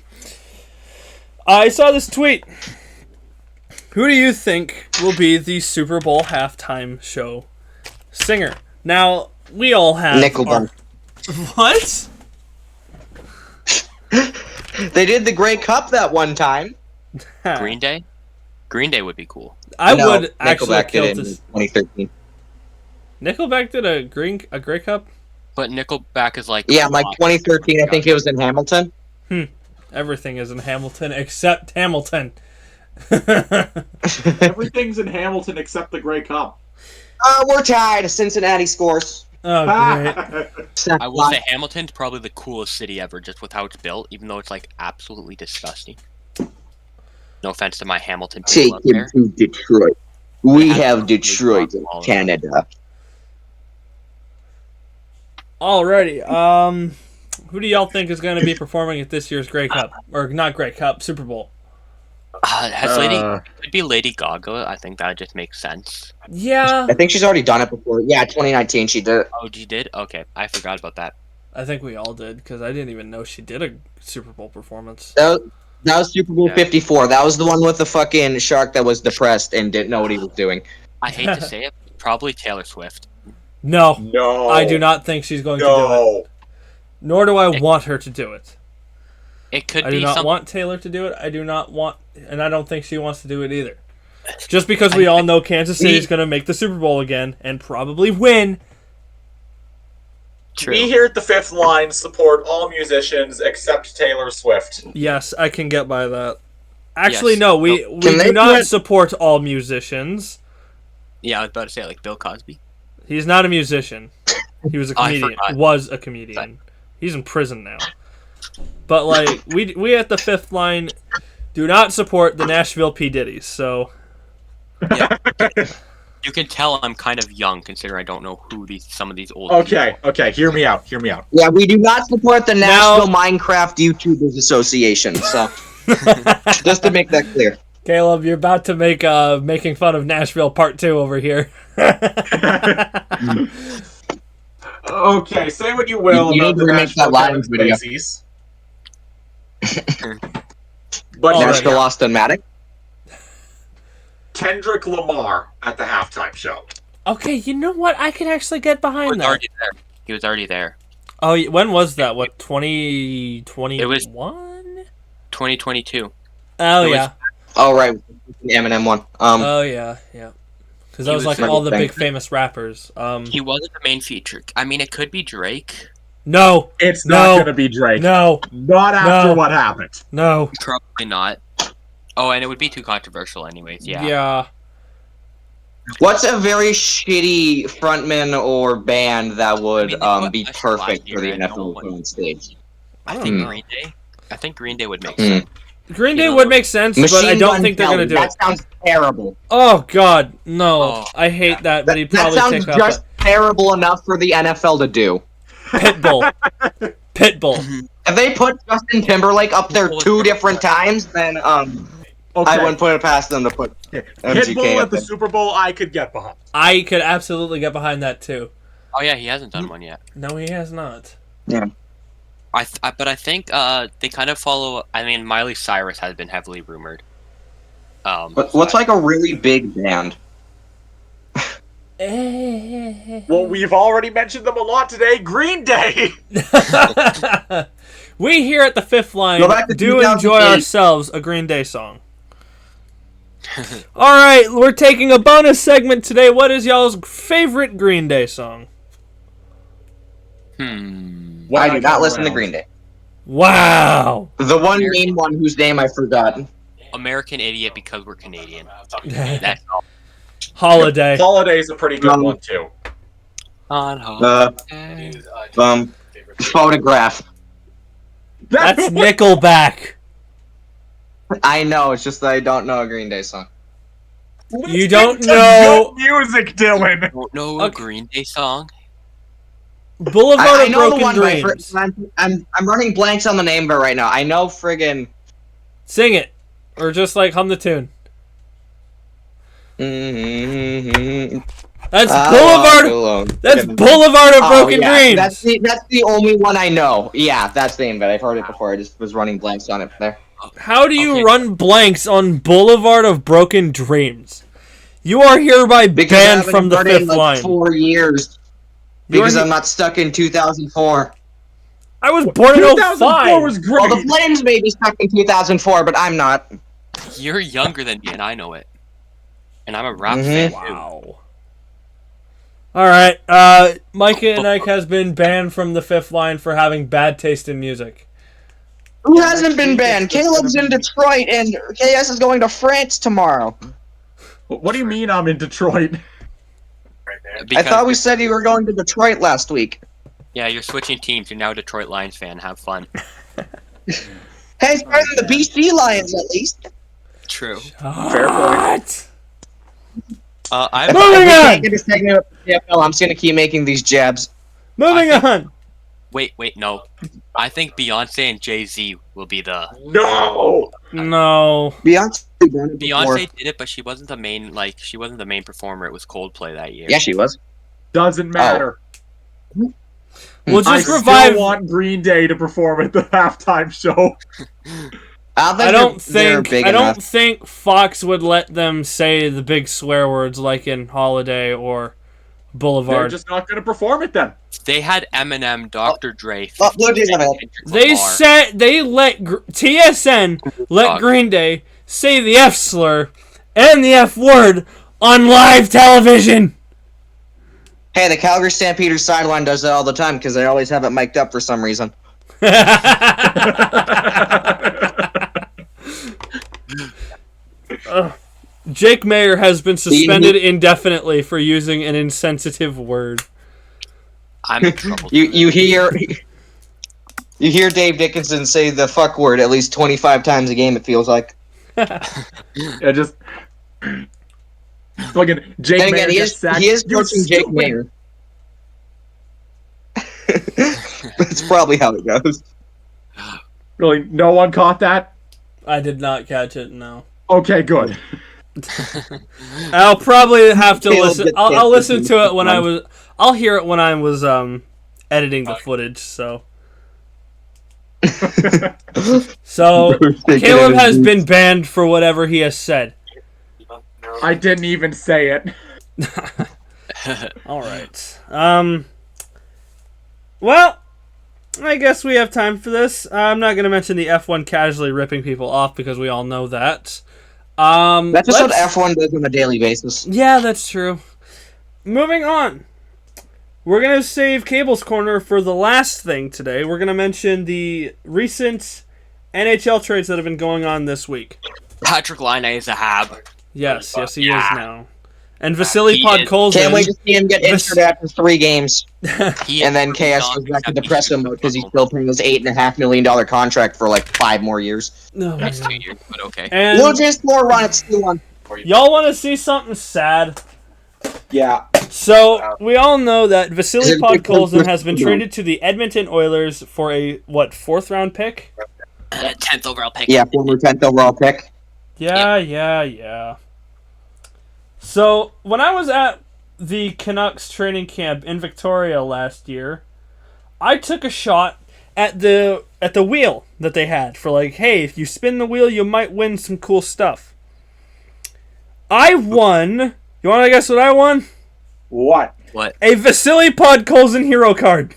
I saw this tweet. Who do you think will be the Super Bowl halftime show singer? Now we all have Nickelback. What? They did the Grey Cup that one time. Green Day? Green Day would be cool. I No, would actually Nickelback did kill it in this. 2013. Nickelback did a Grey Cup. But Nickelback is like... Yeah, like 2013, I think it was in Hamilton. Everything is in Hamilton except Hamilton. Everything's in Hamilton except the Grey Cup. We're tied. Cincinnati scores. Oh, great. I will say Hamilton's probably the coolest city ever, just with how it's built, even though it's like absolutely disgusting. No offense to my Hamilton Take people out him there. to Detroit. We Yeah, have absolutely Detroit, love all of Canada. Alrighty. Who do y'all think is going to be performing at this year's Grey Cup? Or not Grey Cup, Super Bowl? Could be Lady Gaga. I think that just makes sense. Yeah. I think she's already done it before. Yeah, 2019 she did it. Oh, she did? Okay, I forgot about that. I think we all did, because I didn't even know she did a Super Bowl performance. That was Super Bowl Yeah. 54. That was the one with the fucking shark that was depressed and didn't know what he was doing. I hate to say it, probably Taylor Swift. No. No. I do not think she's going to do it. No. Nor do I want her to do it. It could I do be not some. want Taylor to do it. I do not want... And I don't think she wants to do it either. Just because we all know Kansas City is going to make the Super Bowl again and probably win. True. We here at the Fifth Line support all musicians except Taylor Swift. Yes, I can get by that. Actually, Yes. no, we Can they do not put- support all musicians. Yeah, I was about to say like Bill Cosby. He's not a musician. He was a I comedian. forgot. Was a comedian. He's in prison now. But like we at the Fifth Line do not support the Nashville P Diddy's. So You can tell I'm kind of young, considering I don't know who some of these old. Okay, hear me out. Yeah, we do not support the Nashville Minecraft YouTubers Association. So, just to make that clear. Caleb, you're about to make making fun of Nashville Part 2 over here. Okay, say what you will You about need the to remake Nashville that Lions Kevin video. Spaceys. But Oh, Nashville yeah. Austin Matic. Kendrick Lamar at the halftime show. Okay, you know what? I can actually get He behind was that. already there. He was already there. Oh, when was that? What, 2021? It was 2022. Oh, it was- yeah. Oh right, the Eminem one. Oh, yeah, yeah. Because that He was was like all the funny. big famous rappers. He wasn't the main feature. I mean, it could be Drake. No, It's No. not going to be Drake. no, Not after No. what happened. no. Probably not. Oh, and it would be too controversial, anyways. Yeah. Yeah. What's a very shitty frontman or band that would I mean, they be put perfect Slash for the here and no NFL one- on stage? I think Hmm. Green Day. I think Green Day would make Hmm. sense. Green Day You know, would make sense, but I Machine don't Gun think they're Kelly, going to do that it. sounds terrible. Oh, God. No. Oh. I hate that, but he'd That probably sounds take just up terrible enough for the NFL to do. Pitbull. Pitbull. If they put Justin Timberlake up there People would two never different do that. times, then Okay. I wouldn't put it past them to put MGK Pitbull up at the there. Super Bowl, I could get behind. I could absolutely get behind that too. Oh yeah, he hasn't done one yet. No, he has not. Yeah. But I think they kind of follow. I mean, Miley Cyrus has been heavily rumored. What's like a really big band? Well, we've already mentioned them a lot today. Green Day. We here at the Fifth Line Go back to do enjoy 2008. ourselves a Green Day song. All right, we're taking a bonus segment today. What is y'all's favorite Green Day song? I do not listen to Green Day. Wow. The one main one whose name I forgot. American Idiot because we're Canadian. That's all. Holiday. Holiday's a pretty good one too. On Photograph. That's Nickelback. I know, it's just that I don't know a Green Day song. You don't Good know music, Dylan. Don't know a Green Day song. Boulevard I of know the Broken one, Dreams. but I'm running blanks on the name of it right now. I know friggin'. Sing it. Or just like hum the tune. That's Boulevard. That's Boulevard of Broken Dreams. That's the only one I know. Yeah, that's the name, but I've heard it before. I just was running blanks on it there. How do you run blanks on Boulevard of Broken Dreams? You are hereby banned from the Fifth Line. 4 years. Because I'm not stuck in 2004. I was born in 2004 was 05. great. Well, the Flames may be stuck in 2004, but I'm not. You're younger than me, and I know it. And I'm a rap fan too. Wow. All right. Micah and Ike has been banned from the Fifth Line for having bad taste in music. Who hasn't been banned? Caleb's in Detroit, and KS is going to France tomorrow. What do you mean I'm in Detroit? I thought we said you were going to Detroit last week. Yeah, you're switching teams. You're now a Detroit Lions fan. Have fun. Hey, it's better than the BC Lions, at least. True. Fair point. I'm Moving on. Get a segment of the TFL. I'm just going to keep making these jabs. Moving on. Wait, no. I think Beyonce and Jay-Z will be the. No. No. Beyonce done it before. Beyonce did it, but she wasn't the main. Like, she wasn't the main performer. It was Coldplay that year. Yeah, she was. Doesn't matter. We'll I just still revive. want Green Day to perform at the halftime show. I don't think Fox would let them say the big swear words like in Holiday or They're Boulevard. just not going to perform it then. They had Eminem, Dr. Dre. Blue Jays have it. They said they let TSN let Green Day say the F slur and the F word on live television. Hey, the Calgary Stampeders sideline does that all the time because they always have it mic'd up for some reason. Jake Mayer has been suspended indefinitely for using an insensitive word. I'm in trouble. You hear Dave Dickinson say the fuck word at least 25 times a game, it feels like. Yeah, just fucking Jake Then Mayer again, gets sacked. he is You're coaching Jake stupid. Mayer. That's probably how it goes. Really, no one caught that? I did not catch it. No. Okay, good. I'll probably have to Caleb listen. gets I'll listen canceled. to it when I was. I'll hear it when I was editing the footage. So Caleb has been banned for whatever he has said. I didn't even say it. All right. Well, I guess we have time for this. I'm not going to mention the F1 casually ripping people off because we all know that. That's just what F1 does on a daily basis. Yeah, that's true. Moving on. We're going to save Cable's Corner for the last thing today. We're going to mention the recent NHL trades that have been going on this week. Patrick Laine is a hab. Yes, he is now. And Vasily Podkolzin. Can't wait to see him get injured after 3 games. He And then KS goes back to depressing mode because he's still paying his $8.5 million contract for like 5 more years. No, That's 2 years, but okay. and Blue Jays 4 run, it's 2-1. y'all want to see something sad? Yeah. So, we all know that Vasily Podkolzin has been traded to the Edmonton Oilers for a, 4th round pick? 10th overall pick. Yeah, former 10th overall pick. Yeah. So, when I was at the Canucks training camp in Victoria last year, I took a shot at the wheel that they had for like, hey, if you spin the wheel, you might win some cool stuff. I won. You want to guess what I won? What? What? A Vasily Podkolzin hero card.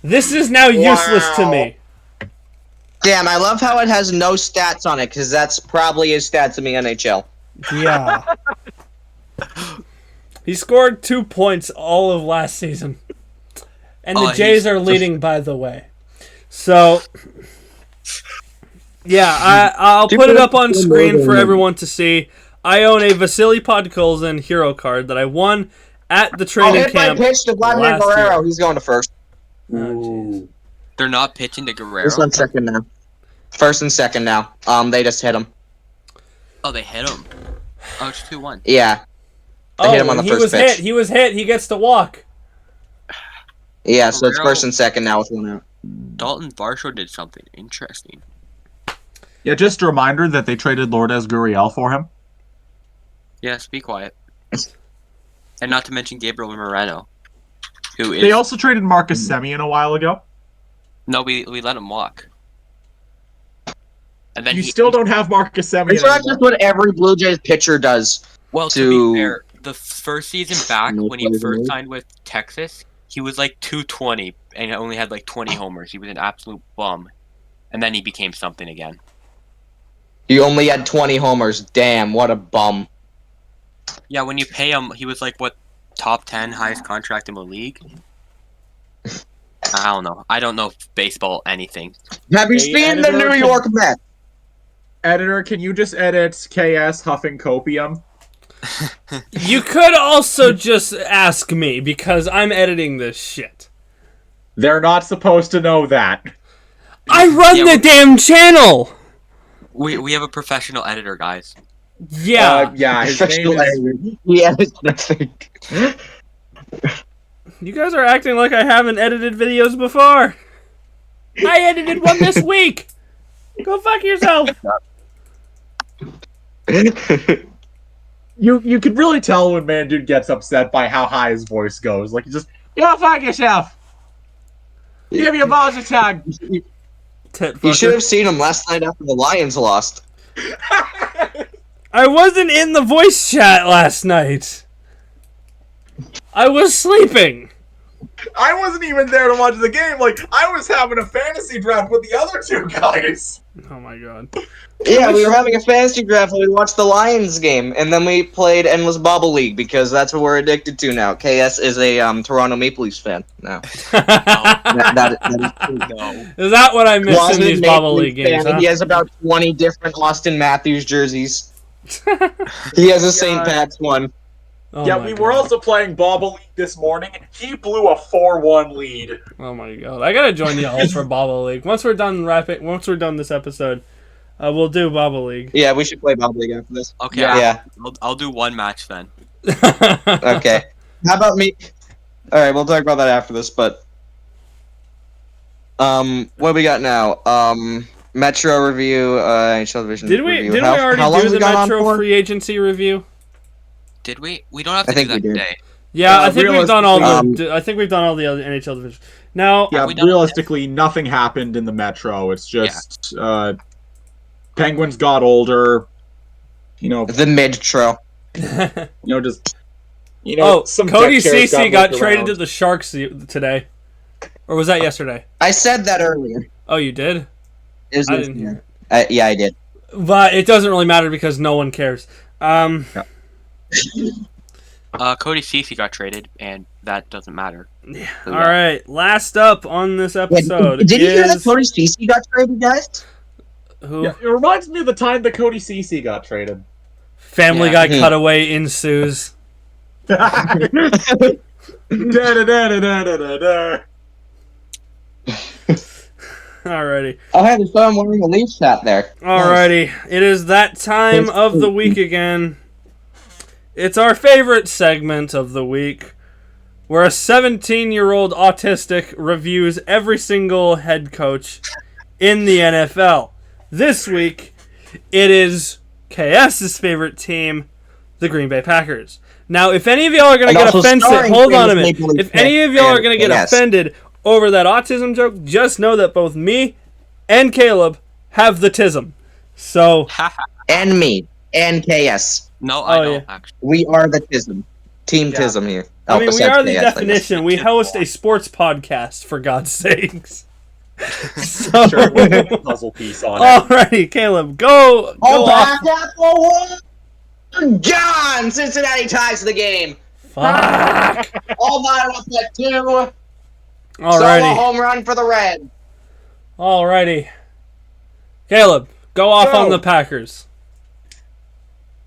This is now useless to me. Damn, I love how it has no stats on it, because that's probably his stats in the NHL. Yeah. He scored 2 points all of last season. And the Jays are leading, by the way. So, yeah, I'll put it up on screen for everyone to see. I own a Vasily Podkolzin hero card that I won at the training camp. I'll hit my pitch to Vladimir Guerrero. He's going to first. Oh, They're not pitching to Guerrero? First and second now. First and second now. They just hit him. Oh, they hit him. Oh, it's 2-1. Yeah. They hit him on the first pitch. He was hit. He gets to walk. Yeah, so it's first and second now with 1 out. Dalton Varsho did something interesting. Yeah, just a reminder that they traded Lourdes Gurriel for him. Yes, be quiet. And not to mention Gabriel Moreno, who is... They also traded Marcus Semien a while ago. No, we let him walk. And then You still don't have Marcus Semien It's not just what every Blue Jays pitcher does. Well, to be fair, the first season back, when he first signed with Texas, he was like 220 and only had like 20 homers. He was an absolute bum. And then he became something again. He only had 20 homers. Damn, what a bum. Yeah, when you pay him, he was like, what, top 10 highest contract in the league? I don't know. I don't know baseball anything. Have you seen the New York Mets? Editor, can you just edit KS huffing copium? You could also just ask me, because I'm editing this shit. They're not supposed to know that. I run the damn channel! We have a professional editor, guys. Yeah. Yeah, his name is... He edits nothing. You guys are acting like I haven't edited videos before. I edited one this week! Go fuck yourself! You can really tell when Man Dude gets upset by how high his voice goes. Like, he just, go fuck yourself! Give me a balls attack! You should have seen him last night after the Lions lost. I wasn't in the voice chat last night. I was sleeping. I wasn't even there to watch the game. Like, I was having a fantasy draft with the other two guys. Oh my god. Yeah, we were having a fantasy draft when we watched the Lions game, and then we played Endless Bobble League because that's what we're addicted to now. KS is a Toronto Maple Leafs fan now. That is true. No. Is that what I miss in these Maple Bobble League Leafs games? fan. Huh? He has about 20 different Austin Matthews jerseys. He has a St. Pat's one. Oh Yeah, my we were God. also playing Bobble League this morning. He blew a 4-1 lead. Oh my god! I gotta join y'all for Bobble League. Once we're done this episode, we'll do Bobble League. Yeah, we should play Bobble League after this. Okay, Yeah. I'll do one match then. Okay. How about me? All right, we'll talk about that after this. But what do we got now? Metro review, NHL division. Did we review. didn't How we already long do we the got on Metro for? free agency review? Did we? We don't have to I think do that we did. today. Yeah, I think we've done all realistically, I think we've done all the other NHL divisions. Now, Yeah, we done realistically, nothing happened in the Metro. It's just Penguins got older. You know, The mid-tro. just some Cody deck chairs Ceci got moved traded around. to the Sharks today, or was that yesterday? I said that earlier. Oh, you did? It was I didn't hear yeah, I did. But it doesn't really matter because no one cares. Cody Ceci got traded, and that doesn't matter. Yeah. So, All right, last up on this Yeah, episode did you hear that is Cody Ceci got traded, guys? who? Yeah, it reminds me of the time that Cody Ceci got traded. Family Yeah. Guy cutaway ensues. Da-da-da-da-da-da-da. Alrighty. I had to show him wearing a Leafs hat there. Alrighty. It is that time of the week again. It's our favorite segment of the week, where a 17-year-old autistic reviews every single head coach in the NFL. This week, it is KS's favorite team, the Green Bay Packers. Now, if any of y'all are going to get offended, hold on a minute. If any of y'all are going to get offended over that autism joke, just know that both me and Caleb have the tism. So, and me and KS. No, I don't actually. We are the tism. Team tism here. I mean, we are the definition. We host a sports podcast, for God's sakes. So, Sure, we'll put a puzzle piece on it. alrighty, Caleb, go back off. at the one. Gone! Cincinnati ties the game. Fuck. All fired up at 2. Solo Alrighty. home run for the Red. Alrighty. Caleb, go off on the Packers.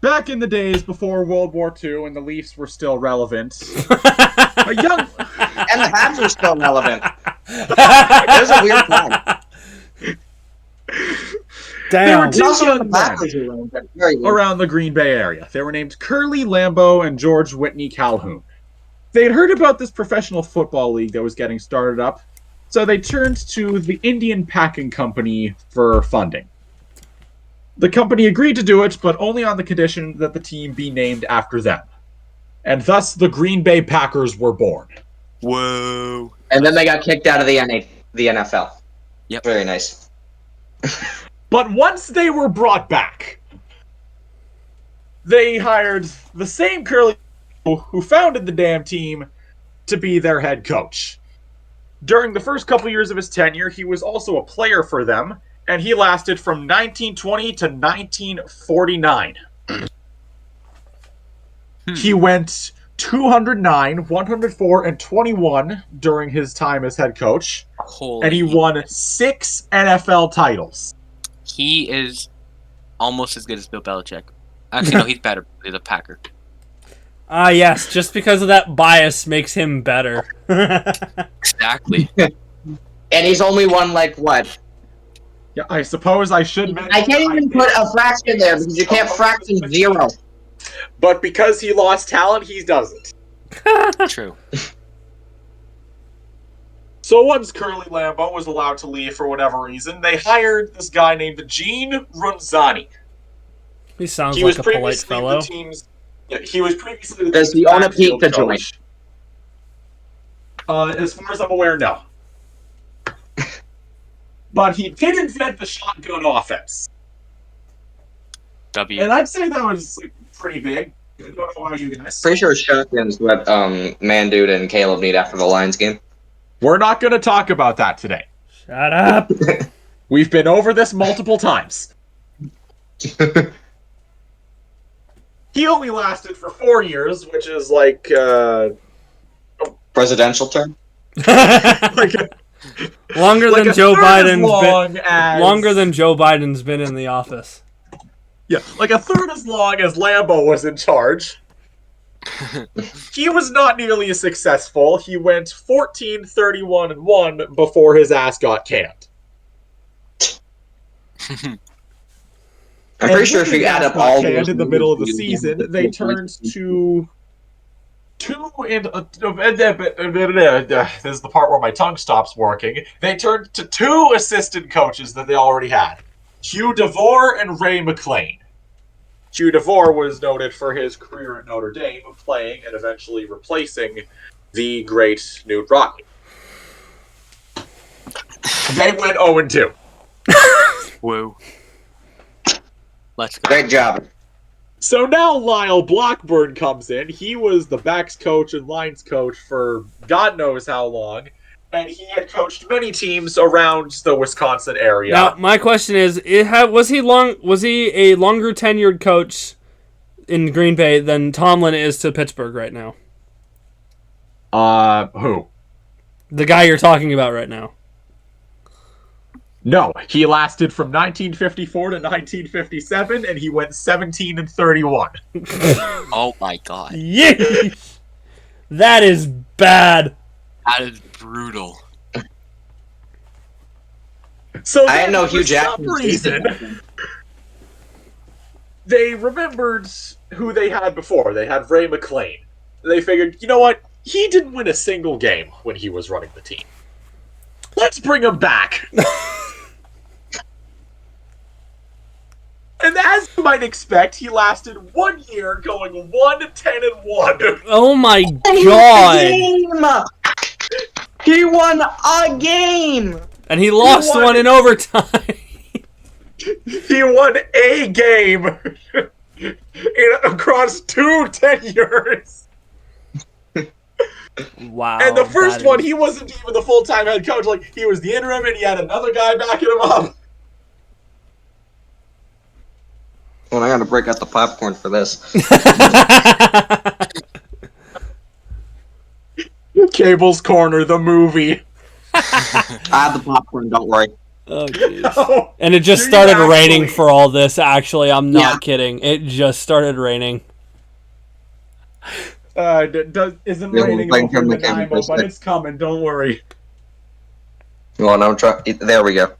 Back in the days before World War II and the Leafs were still relevant, a young... And the Habs are still relevant. There's a weird flag. There were Damn. two young men around the Green Bay area. They were named Curly Lambeau and George Whitney Calhoun. They had heard about this professional football league that was getting started up, so they turned to the Indian Packing Company for funding. The company agreed to do it, but only on the condition that the team be named after them. And thus, the Green Bay Packers were born. Whoa. And then they got kicked out of the NFL. Yep. Very nice. But once they were brought back, they hired the same Curly who founded the damn team to be their head coach. During the first couple years of his tenure, he was also a player for them, and he lasted from 1920 to 1949. He went 209, 104, and 21 during his time as head coach, and he won 6 NFL titles. He is almost as good as Bill Belichick. Actually, no, he's better. He's a Packer. Ah, yes, just because of that bias makes him better. Exactly. And he's only won, like, what? Yeah, I suppose I should mention... I can't even put a fraction there, because you can't fraction 0. But because he lost talent, he doesn't. True. So once Curly Lambeau was allowed to leave for whatever reason, they hired this guy named Gene Runzani. He sounds like a polite fellow. He was previously the Does he own a pizza joint? As far as I'm aware, no. But he did invent the shotgun offense. W. And I'd say that was pretty big. I don't know about you guys. Pretty sure shotgun's what Man Dude and Caleb need after the Lions game. We're not going to talk about that today. Shut up. We've been over this multiple times. He only lasted for 4 years, which is like... Presidential term? like a, Longer like than a Joe third as Biden's long been. as- Longer than Joe Biden's been in the office. Yeah, like a third as long as Lambeau was in charge. He was not nearly as successful. He went 14-31-1 before his ass got canned. I'm pretty sure if you add up all canned those in the middle of the season, they turned to two and this is the part where my tongue stops working. They turned to 2 assistant coaches that they already had, Hugh DeVore and Ray McLean. Hugh DeVore was noted for his career at Notre Dame, playing and eventually replacing the great Newt Rockne. They went 0-2. Woo. Let's go. Great job. So now Lyle Blackburn comes in. He was the backs coach and lines coach for God knows how long, and he had coached many teams around the Wisconsin area. Now, my question is, was he a longer tenured coach in Green Bay than Tomlin is to Pittsburgh right now? Who? The guy you're talking about right now. No, he lasted from 1954 to 1957, and he went 17-31. Oh my god. Yeesh! That is bad. That is brutal. So I didn't know Hugh for some Jackman was reason, they remembered who they had before. They had Ray McLean. They figured, you know what? He didn't win a single game when he was running the team. Let's bring him back. And as you might expect, he lasted 1 year, going 1-10-1. Oh my He god! won a game! He won a game! And he lost one in overtime. He won a game across 2 tenures. Wow. And the first that one, is- he wasn't even the full-time head coach. Like, he was the interim, and he had another guy backing him up. Well, I gotta break out the popcorn for this. Kabel's Korner, the movie. I have the popcorn, don't worry. Oh, jeez. Oh, And it just do you started actually- raining for all this, actually. I'm not Yeah. kidding. It just started raining. Isn't Yeah, raining we'll over in bring the Nanaimo, cameras but in. it's coming, don't worry. You want to try? There we go.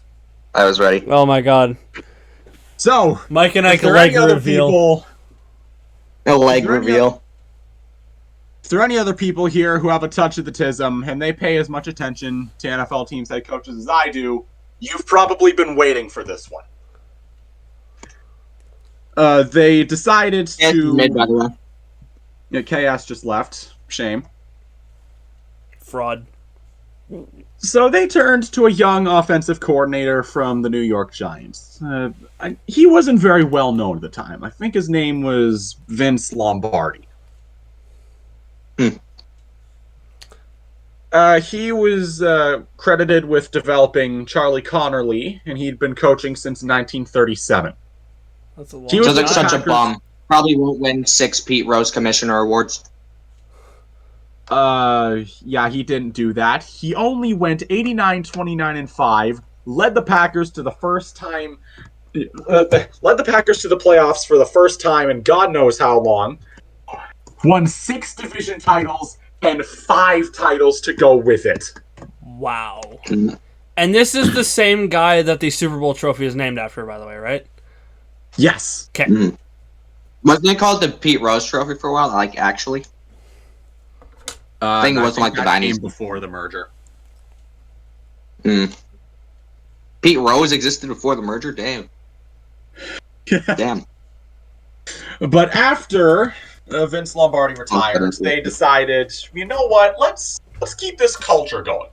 I was ready. Oh my god. So, Mike and is Ike there leg any other reveal. people... A leg Is there any reveal. Is there any other people here who have a touch of the tism and they pay as much attention to NFL teams head coaches as I do? You've probably been waiting for this one. They decided It's to... mid, by the way. Yeah, KS just left. Shame. Fraud. So they turned to a young offensive coordinator from the New York Giants. He wasn't very well known at the time. I think his name was Vince Lombardi. He was credited with developing Charlie Connerly, and he'd been coaching since 1937. That's a long He was Sounds like the such a Packers- bum. Probably won't win 6 Pete Rose Commissioner Awards. Yeah, he didn't do that. He only went 89-29-5, led the Packers to the first time, led the Packers to the playoffs for the first time in God knows how long. Won 6 division titles and 5 titles to go with it. Wow. And this is the same guy that the Super Bowl trophy is named after, by the way, right? Yes. Okay. Wasn't it called the Pete Rose Trophy for a while? Like, actually? I think it wasn't like the that came 90s. before the merger. Pete Rose existed before the merger? Damn. Damn. But after Vince Lombardi retired, they decided, you know what? Let's keep this culture going.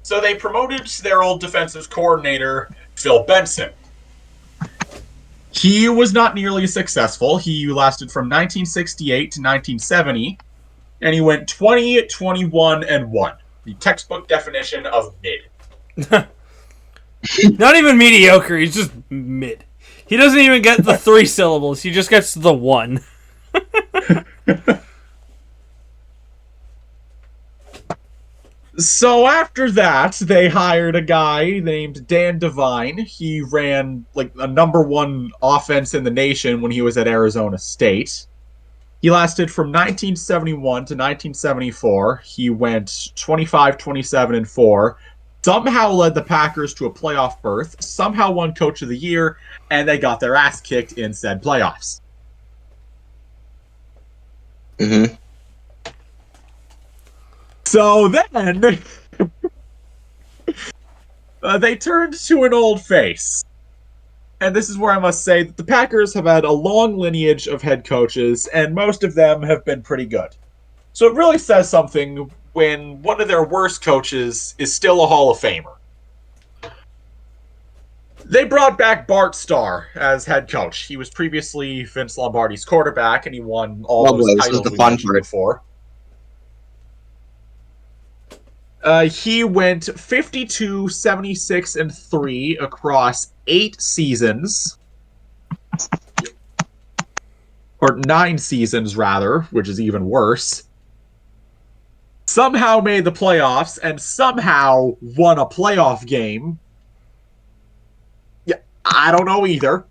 So they promoted their old defensive coordinator, Phil Benson. He was not nearly as successful. He lasted from 1968 to 1970, and he went 20-21-1. The textbook definition of mid. Not even mediocre, he's just mid. He doesn't even get the 3 syllables, he just gets the 1. So after that, they hired a guy named Dan Devine. He ran like a _1 offense in the nation when he was at Arizona State. He lasted from 1971 to 1974. He went 25-27-4. Somehow led the Packers to a playoff berth. Somehow won Coach of the Year, and they got their ass kicked in said playoffs. Mm-hmm. So then, they turned to an old face. And this is where I must say that the Packers have had a long lineage of head coaches, and most of them have been pretty good. So it really says something when one of their worst coaches is still a Hall of Famer. They brought back Bart Starr as head coach. He was previously Vince Lombardi's quarterback, and he won all Lovely, those this is titles the we fun mentioned part. before. He went 52-76-3 across 8 seasons. Or 9 seasons, rather, which is even worse. Somehow made the playoffs and somehow won a playoff game. Yeah, I don't know either.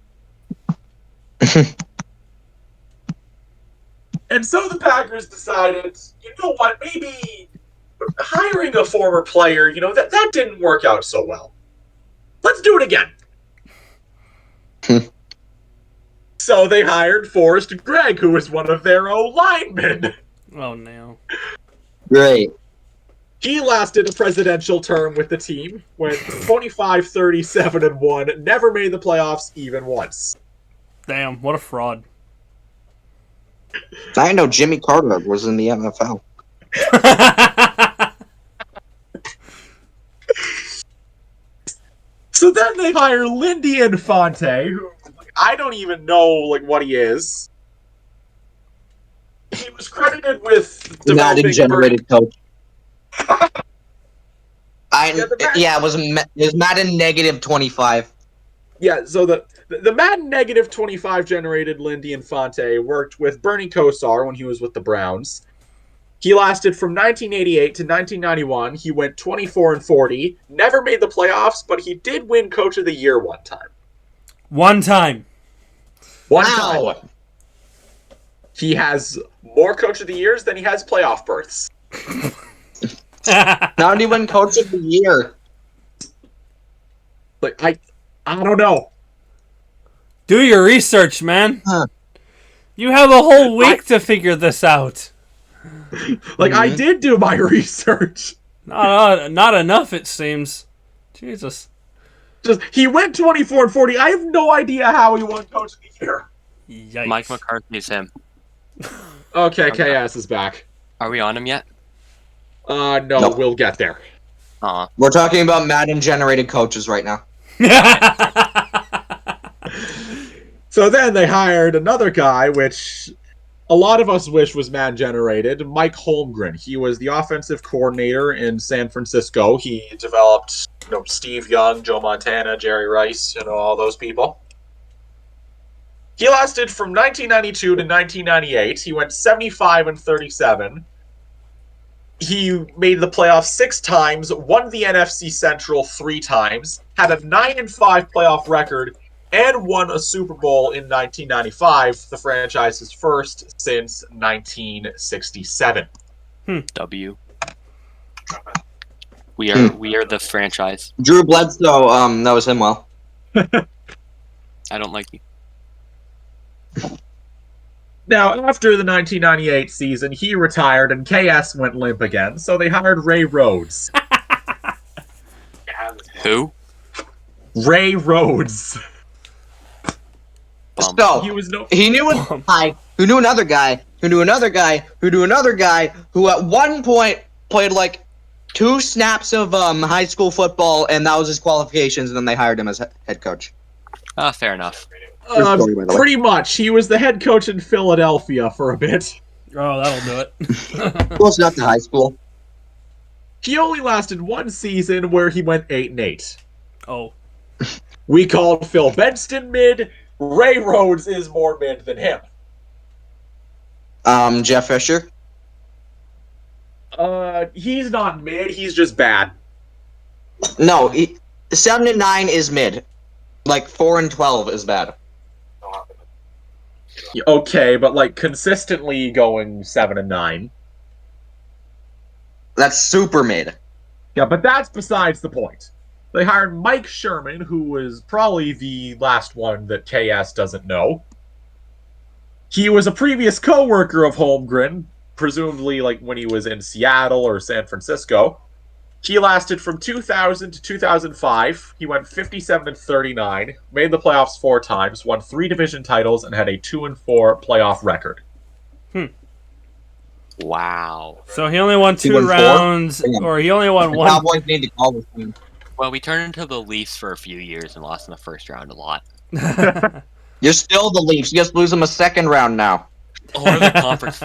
And so the Packers decided, you know what, maybe hiring a former player, that didn't work out so well. Let's do it again. So they hired Forrest Gregg, who was one of their linemen. Oh no. Great. He lasted a presidential term with the team, went 25-37-1, never made the playoffs even once. Damn, what a fraud. I know Jimmy Carter was in the NFL. So then they hire Lindy Infante, who I don't even know what he is. He was credited with Not a developing generated coach. Yeah, it was Madden negative 25. Yeah, so the Madden negative 25 generated Lindy Infante worked with Bernie Kosar when he was with the Browns. He lasted from 1988 to 1991. He went 24-40, never made the playoffs, but he did win Coach of the Year one time. One time. One time. He has more Coach of the Years than he has playoff berths. Not even Coach of the Year. I don't know. Do your research, man. Huh. You have a whole week to figure this out. I did do my research. Not enough, it seems. Jesus. He went 24-40. I have no idea how he won Coach of the Year. Yikes. Mike McCarthy is him. Okay, KS is back. Are we on him yet? No, Nope. we'll get there. We're talking about Madden generated coaches right now. So then they hired another guy, which a lot of us wish was man-generated, Mike Holmgren. He was the offensive coordinator in San Francisco. He developed Steve Young, Joe Montana, Jerry Rice, all those people. He lasted from 1992 to 1998. He went 75-37. He made the playoffs 6 times, won the NFC Central 3 times, had a 9-5 playoff record, and won a Super Bowl in 1995, the franchise's first since 1967. W. We are the franchise. Drew Bledsoe knows him well. I don't like you. Now, after the 1998 season, he retired and KS went limp again, so they hired Ray Rhodes. Who? Ray Rhodes. So, he knew a guy who knew another guy, who knew another guy, who knew another guy, who at one point played 2 snaps of high school football, and that was his qualifications, and then they hired him as head coach. Fair enough. Pretty much. He was the head coach in Philadelphia for a bit. Oh, that'll do it. Close enough to high school. He only lasted 1 season where he went 8-8. Oh. We called Phil Benston mid. Ray Rhodes is more mid than him. Jeff Fisher? He's not mid, he's just bad. No, 7-9 is mid. 4-12 is bad. Okay, but consistently going 7-9. That's super mid. Yeah, but that's besides the point. They hired Mike Sherman, who was probably the last one that KS doesn't know. He was a previous co-worker of Holmgren, presumably when he was in Seattle or San Francisco. He lasted from 2000 to 2005. He went 57-39, made the playoffs 4 times, won 3 division titles, and had a 2-4 playoff record. Wow. So he only won 2 rounds, or he only won 1. Cowboys need to call this team. Well, we turned into the Leafs for a few years and lost in the first round a lot. You're still the Leafs. You just lose them a 2nd round now. Or the conference.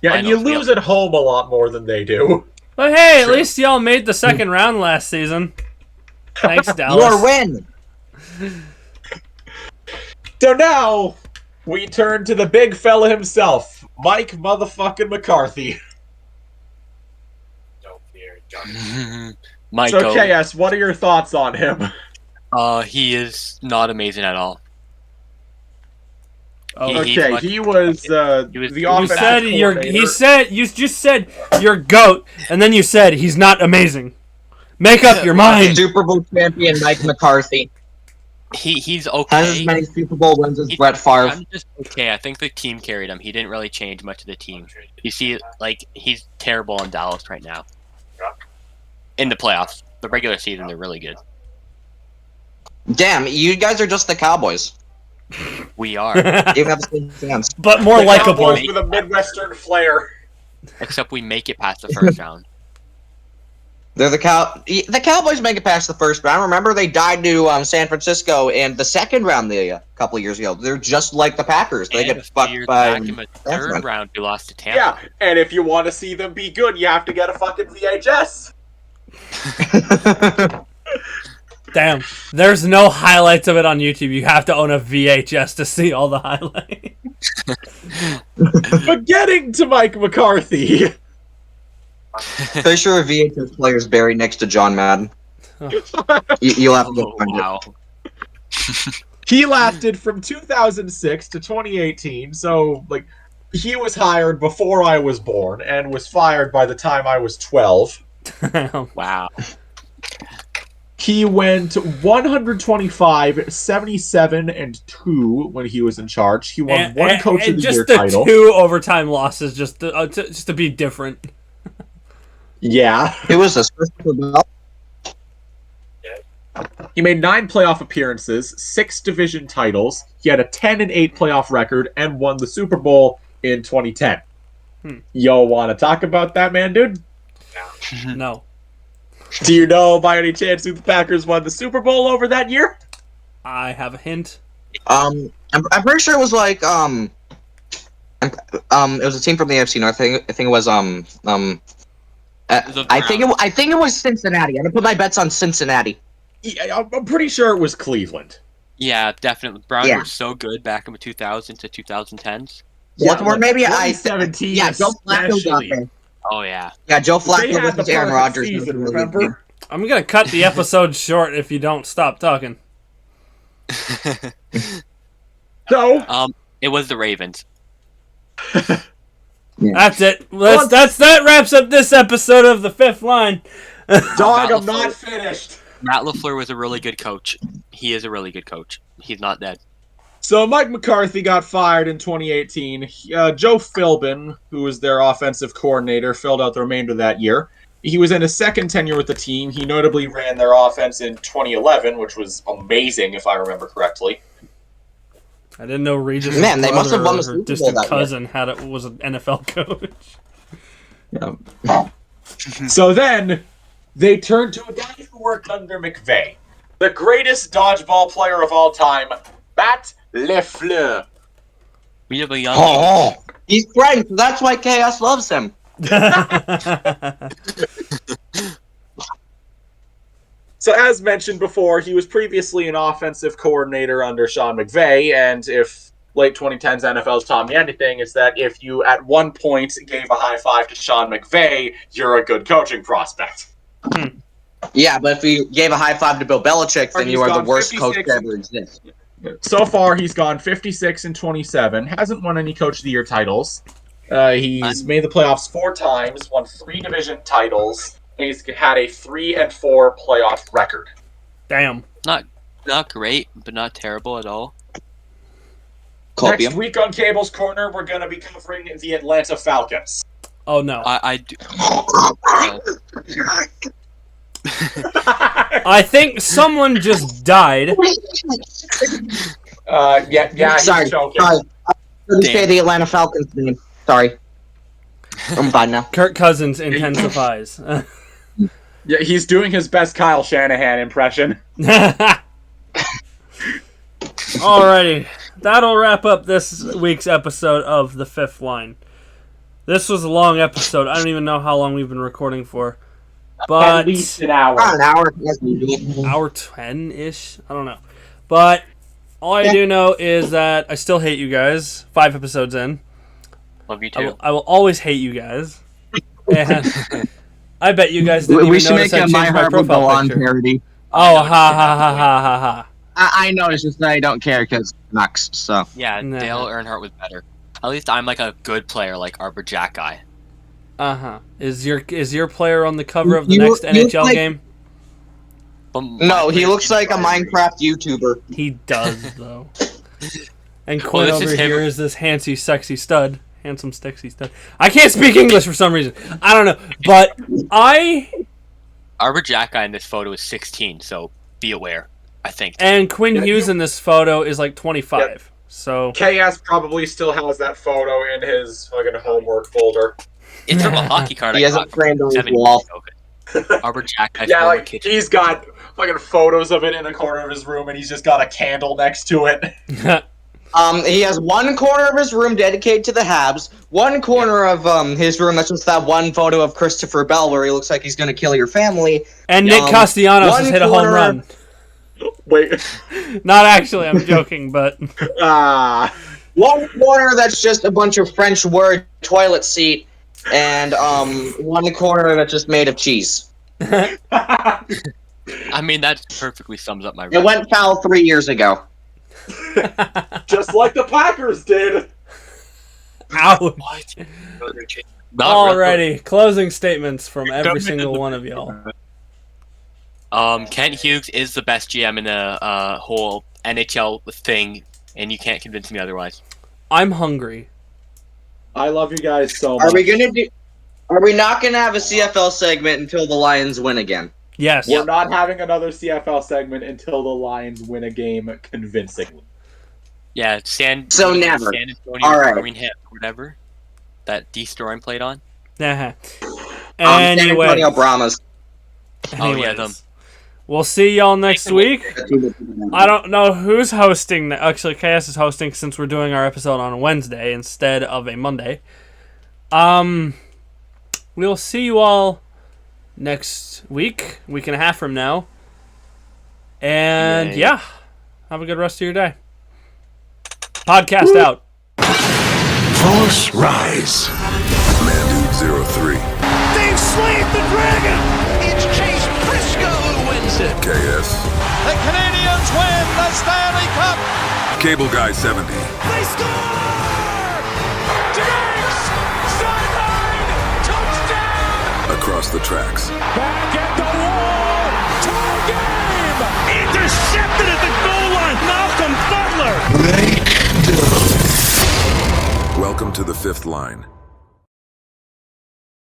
Yeah, and you lose at home a lot more than they do. But hey, at least y'all made the 2nd round last season. Thanks, Dallas. Your win! So now, we turn to the big fella himself, Mike motherfucking McCarthy. Mike. So, KS, what are your thoughts on him? He is not amazing at all. He was the offensive coordinator. You just said you're GOAT, and then you said he's not amazing. Make up your mind. Super Bowl champion Mike McCarthy. He's okay. Has as many Super Bowl wins as Brett Favre. I'm just okay. I think the team carried him. He didn't really change much of the team. You see, he's terrible in Dallas right now. In the playoffs, the regular season, they're really good. Damn, you guys are just the Cowboys. We are. You have the same fans. But more The likable. Cowboys with a Midwestern flair. Except we make it past the first round. They're the Cowboys make it past the first round. Remember, they died to San Francisco in the second round a couple of years ago. They're just like the Packers. They And get fucked by. back in the third round, we lost to Tampa. Yeah, and if you want to see them be good, you have to get a fucking VHS. Damn. There's no highlights of it on YouTube. You have to own a VHS to see all the highlights. But getting to Mike McCarthy. Pretty sure a VHS player is buried next to John Madden. You'll have to go Oh, find wow. He lasted from 2006 to 2018, so, like, he was hired before I was born and was fired by the time I was 12. Wow. He went 125, 77, and 2 when he was in charge. He won one Coach of the Year title. Just the 2 overtime losses, just to be different. Yeah. It was a Super Bowl. He made 9 playoff appearances, 6 division titles. He had a 10-8 playoff record and won the Super Bowl in 2010. Yo, want to talk about that man, dude? No. Do you know by any chance who the Packers won the Super Bowl over that year? I have a hint. I'm pretty sure it was like it was a team from the AFC North. I think it was I think it was Cincinnati. I'm gonna put my bets on Cincinnati. Yeah, I'm pretty sure it was Cleveland. Yeah, definitely. Browns Yeah. were so good back in the 2000s to 2010s. Baltimore, maybe 2017 yeah, Joe Flacco got especially. there. Oh, yeah. Yeah, Joe They Flacco had the versus Aaron perfect Rodgers. season, remember? I'm gonna cut the episode short if you don't stop talking. So, It was the Ravens. That's it. That wraps up this episode of the Fifth Line. dog, I'm not finished. Matt LaFleur was a really good coach. He is a really good coach. He's not dead. So Mike McCarthy got fired in 2018. Joe Philbin, who was their offensive coordinator, filled out the remainder of that year. He was in his second tenure with the team. He notably ran their offense in 2011, which was amazing, if I remember correctly. I didn't know Regis' Man, they must have brother won the or Super Bowl distant that year. cousin was an NFL coach. So then, they turned to a guy who worked under McVay. The greatest dodgeball player of all time, Matt LaFleur. We have a young. Oh, he's French. That's why Chaos loves him. So as mentioned before, he was previously an offensive coordinator under Sean McVay, and if late 2010s NFL's taught me anything, it's that if you at one point gave a high five to Sean McVay, you're a good coaching prospect. Yeah, but if you gave a high five to Bill Belichick, then you are the gone worst coach 56 to ever exist. So far, he's gone 56 and 27, hasn't won any Coach of the Year titles. He's made the playoffs 4 times, won 3 division titles, and he's had a 3-4 playoff record. Damn. Not great, but not terrible at all. Copium. Next week on Kabel's Corner, we're going to be covering the Atlanta Falcons. Oh no. I do. I think someone just died. Yeah, Sorry, he's choking. sorry. I couldn't say Damn. the Atlanta Falcons name. Sorry. I'm fine now. Kirk Cousins intensifies. Yeah, he's doing his best Kyle Shanahan impression. Alrighty. That'll wrap up this week's episode of The Fifth Line. This was a long episode. I don't even know how long we've been recording for. But At least an hour. About an hour. Yes, we do. hour 10-ish? I don't know. But all I do know is that I still hate you guys. 5 episodes in. Love you I too. will, I will always hate you guys. And I bet you guys didn't We even should notice make I a changed My my Heart Will Go profile On picture. parody. Oh, ha ha ha ha ha ha. I know, it's just that I don't care because Canucks, so. Yeah, Nah. Dale Earnhardt was better. At least I'm like a good player, like Arbor Jack guy. Uh-huh. Is your player on the cover of the You- next you NHL like- game? But No, he looks like a Minecraft YouTuber. He does, though. And Well, Quinn this over is him. here is this handsy, sexy stud. Handsome, sexy stud. I can't speak English for some reason. I don't know. But Arbor Jack guy in this photo is 16, so be aware. I think. And Quinn Hughes in this photo is like 25. Yep. So KS probably still has that photo in his fucking homework folder. It's from a hockey card. He hasn't framed on his wall. Arbor Jack. Yeah, like he's got fucking photos of it in a corner of his room, and he's just got a candle next to it. He has one corner of his room dedicated to the Habs, one corner of his room that's just that one photo of Christopher Bell where he looks like he's going to kill your family. And Nick Castellanos has hit a home run. Wait. Not actually, I'm joking, but... One corner that's just a bunch of French word toilet seat, and one corner that's just made of cheese. I mean, that perfectly sums up my... It went foul 3 years ago. Just like the Packers did. Ouch. Alrighty, closing statements from every single one of y'all. Kent Hughes is the best GM in the whole NHL thing, and you can't convince me otherwise. I'm hungry. I love you guys so much. Are we not gonna have a CFL segment until the Lions win again? Yes. We're not having another CFL segment until the Lions win a game convincingly. Yeah, San never. San Antonio, All right. Greenham, whatever that D Storm played on. Anyway. San Antonio Brahmas. Oh yeah, them. We'll see y'all next week. I don't know who's hosting. Actually, KS is hosting since we're doing our episode on a Wednesday instead of a Monday. We'll see you all next week and a half from now. And yeah, have a good rest of your day. Podcast out. Force rise. Mandude 03. They've slayed the dragon. It's Chase Briscoe who wins it. KS. The Canadians win the Stanley Cup. Cable Guy 70. They score! Diggs! Sideline! Touchdown! Across the tracks. Back at the wall! Tie game! Intercepted at the goal line! Malcolm Butler! Welcome to the fifth line.